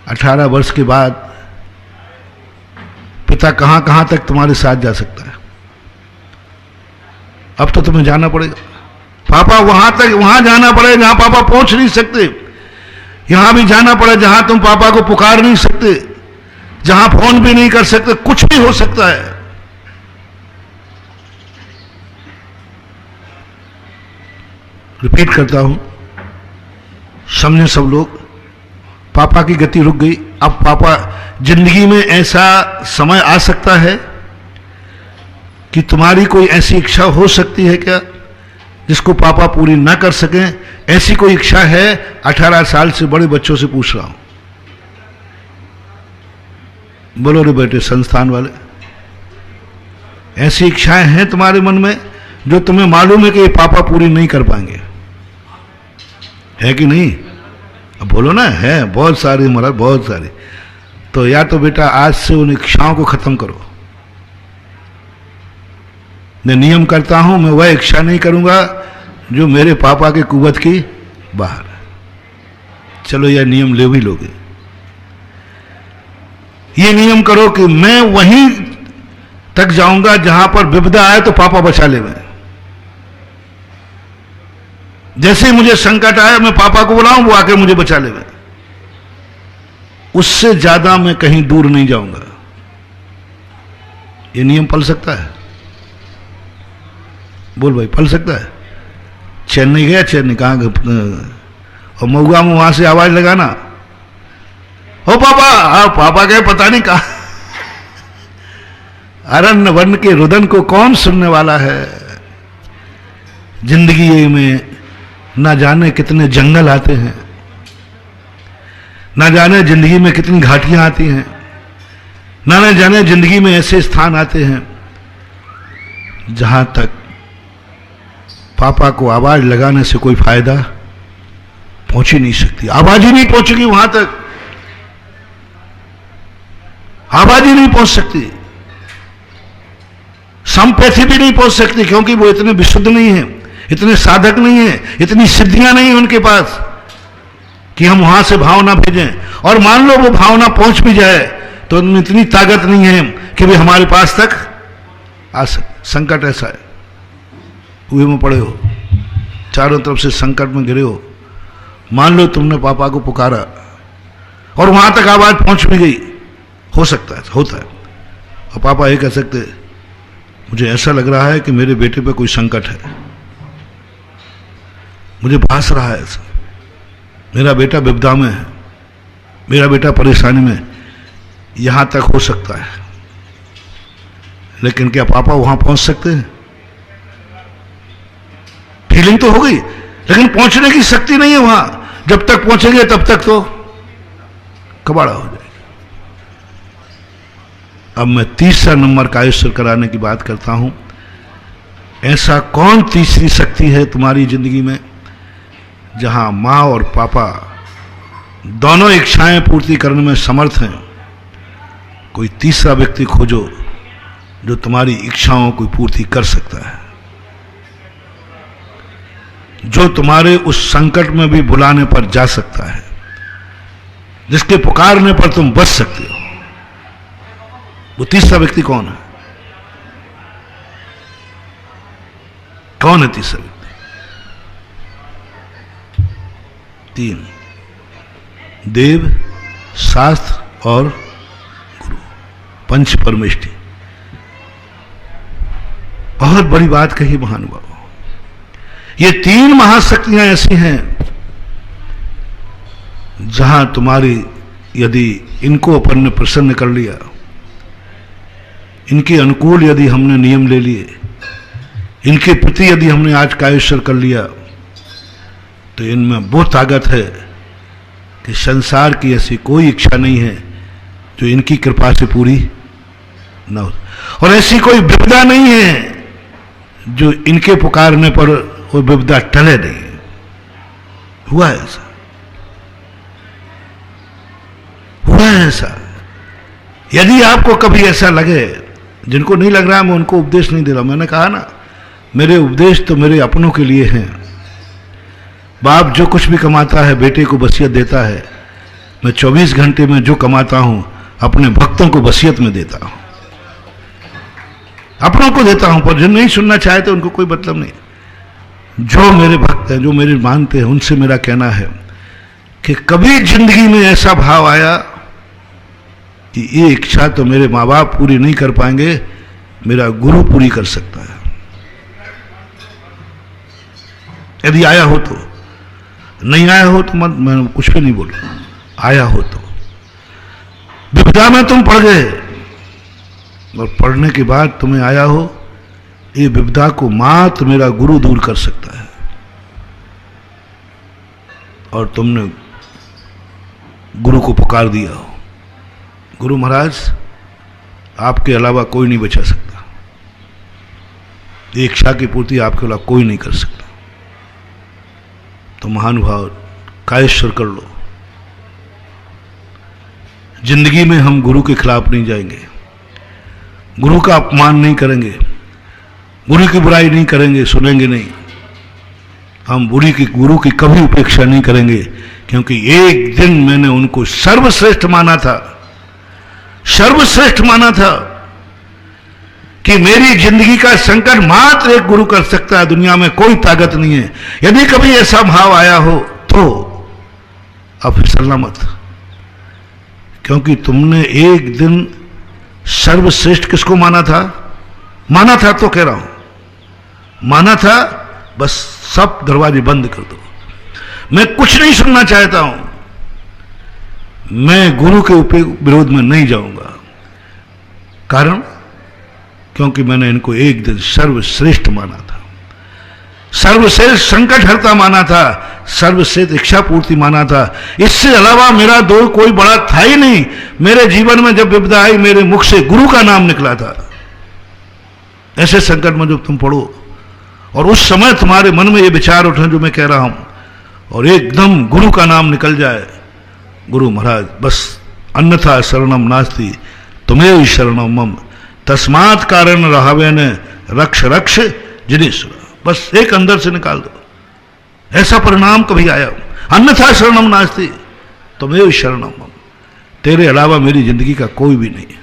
18 वर्ष के बाद पिता कहां कहां तक तुम्हारे साथ जा सकता है। अब तो तुम्हें जाना पड़ेगा पापा, वहां तक, वहां जाना पड़ेगा जहां पापा पहुंच नहीं सकते। यहां भी जाना पड़े जहां तुम पापा को पुकार नहीं सकते, जहां फोन भी नहीं कर सकते। कुछ भी हो सकता है। रिपीट करता हूं, समझे सब लोग, पापा की गति रुक गई। अब पापा, जिंदगी में ऐसा समय आ सकता है कि तुम्हारी कोई ऐसी इच्छा हो सकती है क्या जिसको पापा पूरी ना कर सकें? ऐसी कोई इच्छा है? 18 साल से बड़े बच्चों से पूछ रहा हूं, बोलो रे बेटे संस्थान वाले, ऐसी इच्छाएं हैं तुम्हारे मन में जो तुम्हें मालूम है कि ये पापा पूरी नहीं कर पाएंगे? है कि नहीं? अब बोलो ना। है, बहुत सारी महाराज, बहुत सारी। तो या तो बेटा आज से उन इच्छाओं को खत्म करो। मैं नियम करता हूं, मैं वह इच्छा नहीं करूंगा जो मेरे पापा के कुवत की बाहर है। चलो यह नियम ले भी लोगे। ये नियम करो कि मैं वहीं तक जाऊंगा जहां पर विपदा आए तो पापा बचा ले। मैं जैसे ही मुझे संकट आए मैं पापा को बुलाऊं, वो आके मुझे बचा ले। उससे ज्यादा मैं कहीं दूर नहीं जाऊंगा। ये नियम पल सकता है? बोल भाई, पल सकता है? चेन्नई गया, चेन्नई कहां? और मऊगा में वहां से आवाज लगाना, हो पापा। पापा कहे पता नहीं कहां। अरण्य वन के रुदन को कौन सुनने वाला है? जिंदगी में ना जाने कितने जंगल आते हैं, ना जाने जिंदगी में कितनी घाटियां आती हैं, ना जाने जिंदगी में ऐसे स्थान आते हैं जहां तक पापा को आवाज लगाने से कोई फायदा पहुंच ही नहीं सकती। आवाज ही नहीं पहुंचेगी वहां तक, आवाज ही नहीं पहुंच सकती। संपैथी भी नहीं पहुंच सकती, क्योंकि वो इतने विशुद्ध नहीं है, इतने साधक नहीं है, इतनी सिद्धियां नहीं है उनके पास कि हम वहां से भावना भेजें। और मान लो वो भावना पहुंच भी जाए तो उनमें इतनी ताकत नहीं है कि वे हमारे पास तक आ सके। संकट ऐसा है, कुएं में पड़े हो, चारों तरफ से संकट में घिरे हो। मान लो तुमने पापा को पुकारा और वहां तक आवाज पहुंच भी गई, हो सकता है, होता है। और पापा ये कह सकते, मुझे ऐसा लग रहा है कि मेरे बेटे पे कोई संकट है, मुझे भास रहा है ऐसा, मेरा बेटा विपदा में है, मेरा बेटा परेशानी में। यहां तक हो सकता है, लेकिन क्या पापा वहां पहुंच सकते हैं? फीलिंग तो हो गई, लेकिन पहुंचने की शक्ति नहीं है वहां। जब तक पहुंचेंगे तब तक तो कबाड़ा हो जाएगा। अब मैं तीसरा नंबर कायस्वर कराने की बात करता हूं। ऐसा कौन तीसरी शक्ति है तुम्हारी जिंदगी में जहां मां और पापा दोनों इच्छाएं पूर्ति करने में समर्थ हैं? कोई तीसरा व्यक्ति खोजो जो तुम्हारी इच्छाओं को पूर्ति कर सकता है, जो तुम्हारे उस संकट में भी बुलाने पर जा सकता है, जिसके पुकारने पर तुम बच सकते हो। वो तीसरा व्यक्ति कौन है? कौन है तीसरा व्यक्ति? 3 देव, शास्त्र और गुरु, पंच परमेष्टि। बहुत बड़ी बात कही महानुभाव। ये 3 महाशक्तियां ऐसी हैं जहां तुम्हारी, यदि इनको अपन ने प्रसन्न कर लिया, इनके अनुकूल यदि हमने नियम ले लिए, इनके प्रति यदि हमने आज कायस्वर कर लिया, तो इनमें वो ताकत है कि संसार की ऐसी कोई इच्छा नहीं है जो इनकी कृपा से पूरी न हो, और ऐसी कोई विपदा नहीं है जो इनके पुकारने पर वो विपदा टले नहीं। हुआ ऐसा, हुआ ऐसा। यदि आपको कभी ऐसा लगे, जिनको नहीं लग रहा मैं उनको उपदेश नहीं दे रहा, मैंने कहा ना मेरे उपदेश तो मेरे अपनों के लिए हैं। बाप जो कुछ भी कमाता है बेटे को वसीयत देता है, मैं 24 घंटे में जो कमाता हूं अपने भक्तों को वसीयत में देता हूं, अपनों को देता हूं। पर जो नहीं सुनना चाहते उनको कोई मतलब नहीं। जो मेरे भक्त हैं, जो मेरे मानते हैं, उनसे मेरा कहना है कि कभी जिंदगी में ऐसा भाव आया कि ये इच्छा तो मेरे माँ बाप पूरी नहीं कर पाएंगे, मेरा गुरु पूरी कर सकता है, यदि आया हो तो। नहीं आया हो तो मैं कुछ भी नहीं बोल रहा। आया हो तो विपदा में तुम पड़ गए और पढ़ने के बाद तुम्हें आया हो, ये विपदा को मात्र मेरा गुरु दूर कर सकता है। और तुमने गुरु को पुकार दिया हो, गुरु महाराज आपके अलावा कोई नहीं बचा सकता, ये इच्छा की पूर्ति आपके अलावा कोई नहीं कर सकता, तो महानुभाव कायेश्वर कर लो। जिंदगी में हम गुरु के खिलाफ नहीं जाएंगे, गुरु का अपमान नहीं करेंगे, गुरु की बुराई नहीं करेंगे, सुनेंगे नहीं। हम गुरु की कभी उपेक्षा नहीं करेंगे, क्योंकि एक दिन मैंने उनको सर्वश्रेष्ठ माना था, सर्वश्रेष्ठ माना था कि मेरी जिंदगी का संकट मात्र एक गुरु कर सकता है, दुनिया में कोई ताकत नहीं है। यदि कभी ऐसा भाव आया हो तो अब फिसलना मत, क्योंकि तुमने एक दिन सर्वश्रेष्ठ किसको माना था? माना था तो कह रहा हूं, माना था, बस सब दरवाजे बंद कर दो। मैं कुछ नहीं सुनना चाहता हूं, मैं गुरु के विरोध में नहीं जाऊंगा। कारण क्योंकि मैंने इनको एक दिन सर्वश्रेष्ठ माना था, सर्वश्रेष्ठ संकट हरता माना था, सर्वश्रेष्ठ इच्छा पूर्ति माना था। इससे अलावा मेरा दो कोई बड़ा था ही नहीं। मेरे जीवन में जब विपदा आई, मेरे मुख से गुरु का नाम निकला था। ऐसे संकट में जब तुम पढ़ो और उस समय तुम्हारे मन में ये विचार उठे जो मैं कह रहा हूं, और एकदम गुरु का नाम निकल जाए, गुरु महाराज बस अन्यथा शरणम नास्ति तुम्हें शरणम मम तस्मात् कारण रहावे ने रक्ष रक्ष जिनेश्वर। बस एक अंदर से निकाल दो, ऐसा परिणाम कभी आया, अन्यथा शरणम नास्ति तुम्हें शरणम मम, तेरे अलावा मेरी जिंदगी का कोई भी नहीं है,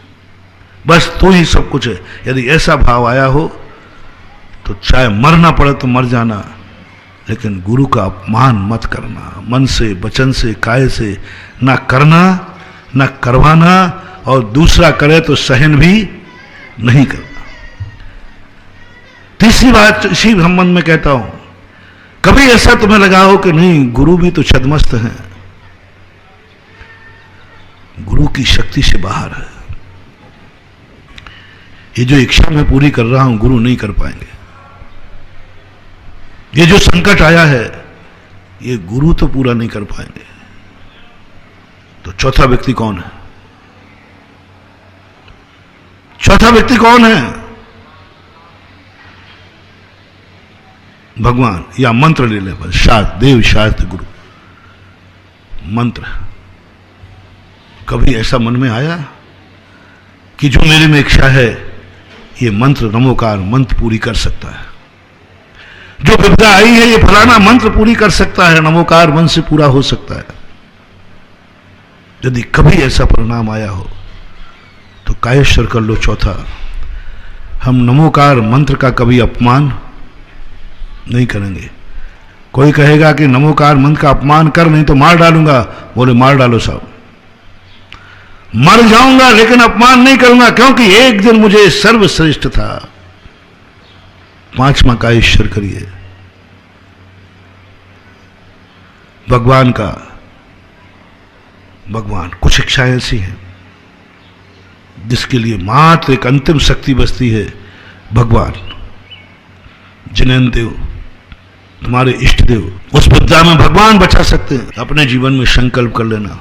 बस तू ही सब कुछ है। यदि ऐसा भाव आया हो तो चाहे मरना पड़े तो मर जाना, लेकिन गुरु का अपमान मत करना, मन से, वचन से, काया से ना करना, ना करवाना, और दूसरा करे तो सहन भी नहीं करना। तीसरी बात इसी संबंध में कहता हूं, कभी ऐसा तुम्हें लगा हो कि नहीं गुरु भी तो छद्मस्त हैं, गुरु की शक्ति से बाहर है, ये जो इच्छा मैं पूरी कर रहा हूं गुरु नहीं कर पाएंगे, ये जो संकट आया है ये गुरु तो पूरा नहीं कर पाएंगे। तो चौथा व्यक्ति कौन है? चौथा व्यक्ति कौन है? भगवान, या मंत्र ले ले बस, शास्त्र, देव शास्त्र गुरु मंत्र। कभी ऐसा मन में आया कि जो मेरे में इच्छा है ये मंत्र नमोकार मंत्र पूरी कर सकता है, जो विपदा आई है ये फलाना मंत्र पूरी कर सकता है, नमोकार मंत्र से पूरा हो सकता है। यदि कभी ऐसा परिणाम आया हो तो कायेश्वर कर लो। चौथा, हम नमोकार मंत्र का कभी अपमान नहीं करेंगे। कोई कहेगा कि नमोकार मंत्र का अपमान कर, नहीं तो मार डालूंगा, बोले मार डालो साहब, मर जाऊंगा लेकिन अपमान नहीं करूंगा, क्योंकि एक दिन मुझे सर्वश्रेष्ठ था। पांचवा कायेश्वर करिए, भगवान का। भगवान, कुछ इच्छाएं ऐसी हैं जिसके लिए मात्र एक अंतिम शक्ति बचती है, भगवान। जिनेन्द्र देव, तुम्हारे इष्ट देव, उस विद्या में भगवान बचा सकते हैं। अपने जीवन में संकल्प कर लेना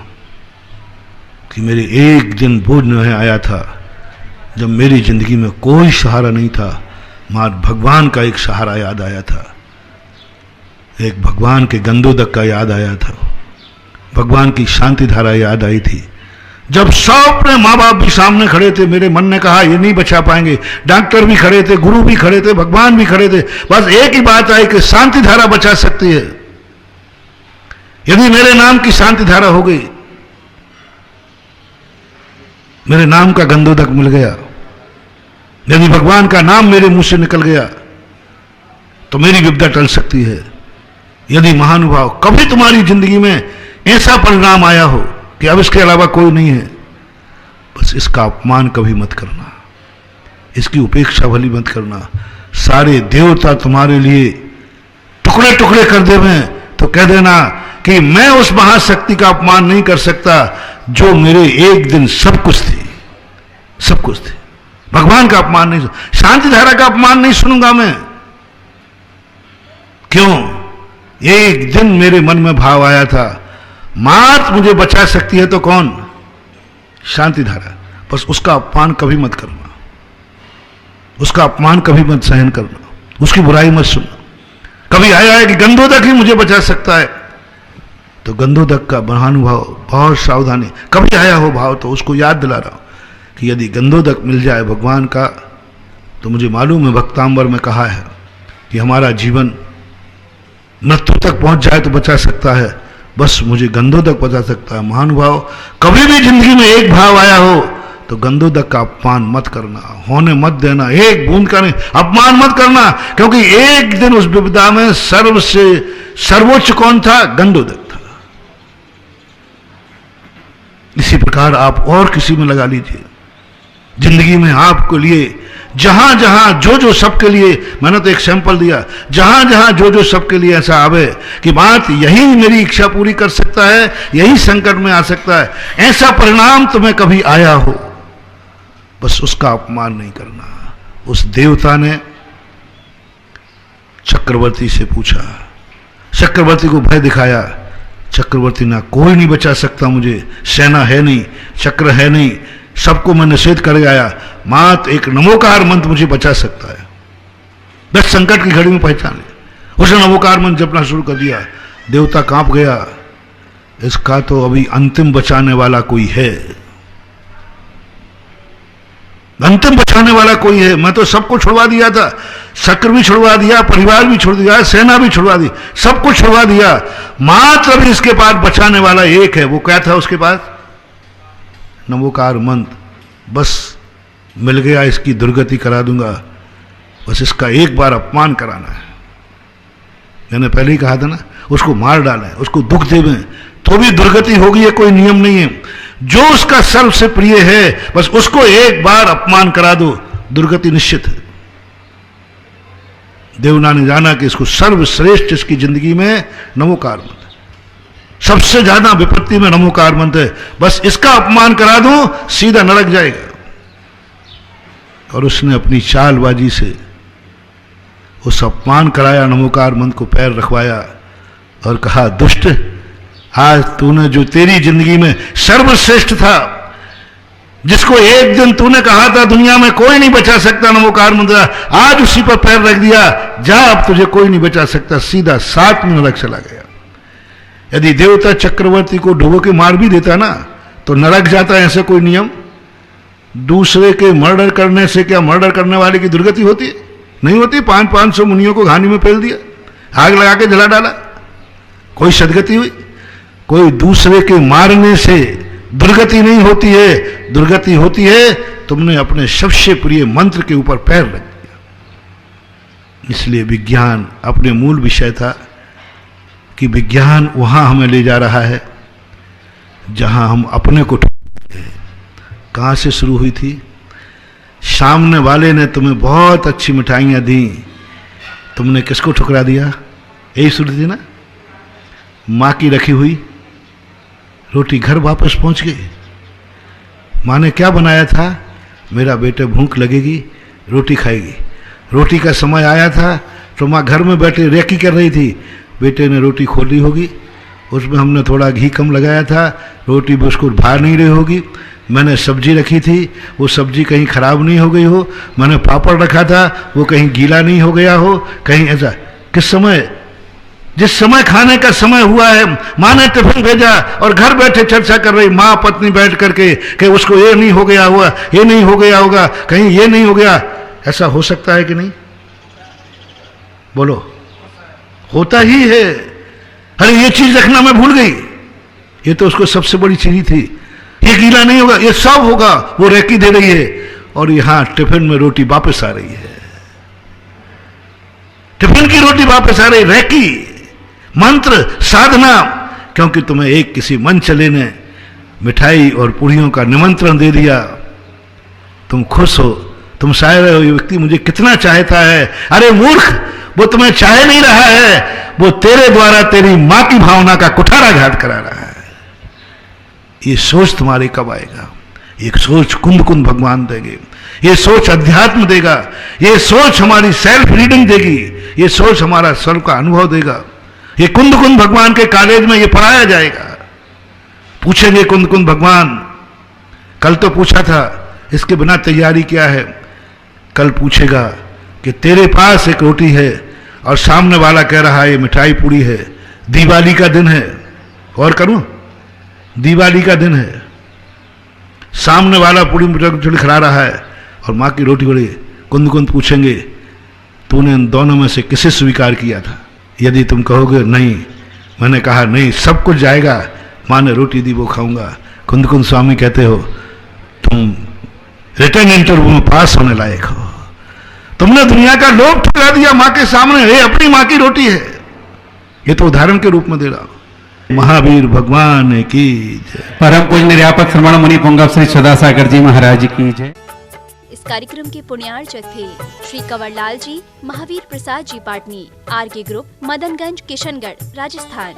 कि मेरे एक दिन बोझ नहीं आया था जब मेरी जिंदगी में कोई सहारा नहीं था, मात्र भगवान का एक सहारा याद आया था, एक भगवान के गंदोदक का याद आया था, भगवान की शांति धारा याद आई थी, जब सब अपने माँ बाप भी सामने खड़े थे, मेरे मन ने कहा ये नहीं बचा पाएंगे, डॉक्टर भी खड़े थे, गुरु भी खड़े थे, भगवान भी खड़े थे, बस एक ही बात आई कि शांति धारा बचा सकती है। यदि मेरे नाम की शांति धारा हो गई, मेरे नाम का गंधोदक मिल गया, यदि भगवान का नाम मेरे मुंह से निकल गया, तो मेरी विपदा टल सकती है। यदि महानुभाव कभी तुम्हारी जिंदगी में ऐसा परिणाम आया हो कि अब इसके अलावा कोई नहीं है, बस इसका अपमान कभी मत करना, इसकी उपेक्षा भली मत करना। सारे देवता तुम्हारे लिए टुकड़े टुकड़े कर देवे तो कह देना कि मैं उस महाशक्ति का अपमान नहीं कर सकता जो मेरे एक दिन सब कुछ थी, सब कुछ थी। भगवान का अपमान नहीं, शांति धारा का अपमान नहीं सुनूंगा मैं। क्यों? एक दिन मेरे मन में भाव आया था, मात मुझे बचा सकती है तो कौन? शांति धारा। बस उसका अपमान कभी मत करना, उसका अपमान कभी मत सहन करना, उसकी बुराई मत सुनना। कभी आया है कि गंधोदक ही मुझे बचा सकता है, तो गंधोदक का महानुभाव बहुत सावधानी। कभी आया हो भाव तो उसको याद दिला रहा हूं कि यदि गंधोदक मिल जाए भगवान का, तो मुझे मालूम है भक्तांबर में कहा है कि हमारा जीवन मृत्यु तक पहुंच जाए तो बचा सकता है, बस मुझे गंधोदक बचा सकता है। महानुभाव कभी भी जिंदगी में एक भाव आया हो तो गंधोदक का अपमान मत करना, होने मत देना, एक बूंद का नहीं, अपमान मत करना, क्योंकि एक दिन उस विपदा में सर्वोच्च कौन था? गंधोदक था। इसी प्रकार आप और किसी में लगा लीजिए, जिंदगी में आपके लिए जहां जहां जो जो सबके लिए, मैंने तो एक सैंपल दिया, जहां जहां जो जो सबके लिए ऐसा आवे कि बात यही मेरी इच्छा पूरी कर सकता है, यही संकट में आ सकता है, ऐसा परिणाम तुम्हें कभी आया हो, बस उसका अपमान नहीं करना। उस देवता ने चक्रवर्ती से पूछा, चक्रवर्ती को भय दिखाया। चक्रवर्ती ना, कोई नहीं बचा सकता मुझे, सेना है नहीं, चक्र है नहीं, सबको मैं निषेध कर आया, मात्र एक नमोकार मंत्र मुझे बचा सकता है। बस संकट की घड़ी में पहचान ले। उसने नमोकार मंत्र जपना शुरू कर दिया। देवता कांप गया, इसका तो अभी अंतिम बचाने वाला कोई है, अंतिम बचाने वाला कोई है। मैं तो सबको छुड़वा दिया था, चक्र भी छुड़वा दिया, परिवार भी छोड़ दिया, सेना भी छुड़वा दी, सब कुछ छुड़वा दिया, मात्र अभी इसके पास बचाने वाला एक है। वो क्या था उसके पास? नमोकार मंत्र। बस मिल गया, इसकी दुर्गति करा दूंगा, बस इसका एक बार अपमान कराना है। मैंने पहले ही कहा था ना, उसको मार डालें, उसको दुख देवें तो भी दुर्गति होगी, ये कोई नियम नहीं है। जो उसका सर्व से प्रिय है, बस उसको एक बार अपमान करा दो, दुर्गति निश्चित है। देवना ने जाना कि इसको सर्वश्रेष्ठ इसकी जिंदगी में नमोकार मंत्र, सबसे ज्यादा विपत्ति में नमोकार मंत्र है, बस इसका अपमान करा दो, सीधा नरक जाएगा। और उसने अपनी चालबाजी से उस अपमान कराया नमोकार मंत्र को पैर रखवाया और कहा, दुष्ट, आज तूने जो तेरी जिंदगी में सर्वश्रेष्ठ था, जिसको एक दिन तूने कहा था दुनिया में कोई नहीं बचा सकता नमोकार मंत्र, आज उसी पर पैर रख दिया, जा अब तुझे कोई नहीं बचा सकता, सीधा 7 में नरक चला गया। यदि देवता चक्रवर्ती को डुबो के मार भी देता ना तो नरक जाता, ऐसे कोई नियम? दूसरे के मर्डर करने से क्या मर्डर करने वाले की दुर्गति होती है? नहीं होती। 500 मुनियों को घानी में फेल दिया, आग लगा के जला डाला, कोई सदगति हुई? कोई दूसरे के मारने से दुर्गति नहीं होती है। दुर्गति होती है तुमने अपने सबसे प्रिय मंत्र के ऊपर पैर रख दिया। इसलिए विज्ञान अपने मूल विषय था कि विज्ञान वहां हमें ले जा रहा है जहां हम अपने को ठुकराते हैं। कहां से शुरू हुई थी? सामने वाले ने तुम्हें बहुत अच्छी मिठाइयां दी, तुमने किसको ठुकरा दिया? यही शुरू थी ना? मां की रखी हुई रोटी घर वापस पहुंच गई। मां ने क्या बनाया था? मेरा बेटे भूख लगेगी, रोटी खाएगी। रोटी का समय आया था तो मां घर में बैठे रेकी कर रही थी, बेटे ने रोटी खोली होगी, उसमें हमने थोड़ा घी कम लगाया था, रोटी बिल्कुल भार नहीं रही होगी। मैंने सब्जी रखी थी, वो सब्जी कहीं खराब नहीं हो गई हो, मैंने पापड़ रखा था, वो कहीं गीला नहीं हो गया हो, कहीं ऐसा। किस समय? जिस समय खाने का समय हुआ है, माँ ने टिफिन भेजा और घर बैठे चर्चा कर रही माँ पत्नी बैठ करके कि उसको ये नहीं हो गया हुआ, ये नहीं हो गया होगा, कहीं ये नहीं हो गया। ऐसा हो सकता है कि नहीं? बोलो, होता ही है। अरे ये चीज रखना मैं भूल गई, ये तो उसको सबसे बड़ी चीज थी, ये गीला नहीं होगा, ये सब होगा। वो रेकी दे रही है और यहां टिफिन में रोटी वापस आ रही है, टिफिन की रोटी वापस आ रही। रेकी मंत्र साधना, क्योंकि तुम्हें एक किसी मन चले ने मिठाई और पूड़ियों का निमंत्रण दे दिया, तुम खुश हो, तुम चाह रहे हो ये व्यक्ति मुझे कितना चाहता है। अरे मूर्ख, वो तुम्हें चाह नहीं रहा है, वो तेरे द्वारा तेरी मां की भावना का कुठाराघात करा रहा है। ये सोच तुम्हारी कब आएगा? ये सोच कुंद भगवान देंगे, ये सोच अध्यात्म देगा, ये सोच हमारी सेल्फ रीडिंग देगी, ये सोच हमारा स्वर्ग का अनुभव देगा। ये कुंद भगवान के कॉलेज में ये पढ़ाया जाएगा। पूछेंगे कुंद भगवान, कल तो पूछा था इसके बिना तैयारी क्या है, कल पूछेगा कि तेरे पास एक रोटी है और सामने वाला कह रहा है ये मिठाई पूरी है, दिवाली का दिन है, और करूं, दिवाली का दिन है, सामने वाला पूरी मिठाई खिला रहा है और माँ की रोटी बड़ी। कुंद पूछेंगे तूने इन दोनों में से किसे स्वीकार किया था? यदि तुम कहोगे नहीं, मैंने कहा नहीं, सब कुछ जाएगा, माँ ने रोटी दी वो खाऊंगा। कुंद स्वामी कहते हो तुम रिटर्न इंटरव्यू में पास होने लायक हो, तुमने दुनिया का लोभ ठुकरा दिया माँ के सामने, ये अपनी माँ की रोटी है। ये तो उदाहरण के रूप में दे रहा हूं। महावीर भगवान की जय। परम पूज्य निर्यापक श्रमण मुनि पुंगव श्री सुधासागर जी महाराज की जय। इस कार्यक्रम के पुण्यार्चक थे श्री कंवरलाल जी, महावीर प्रसाद जी पाटनी, आरके ग्रुप, मदनगंज, किशनगढ़, राजस्थान।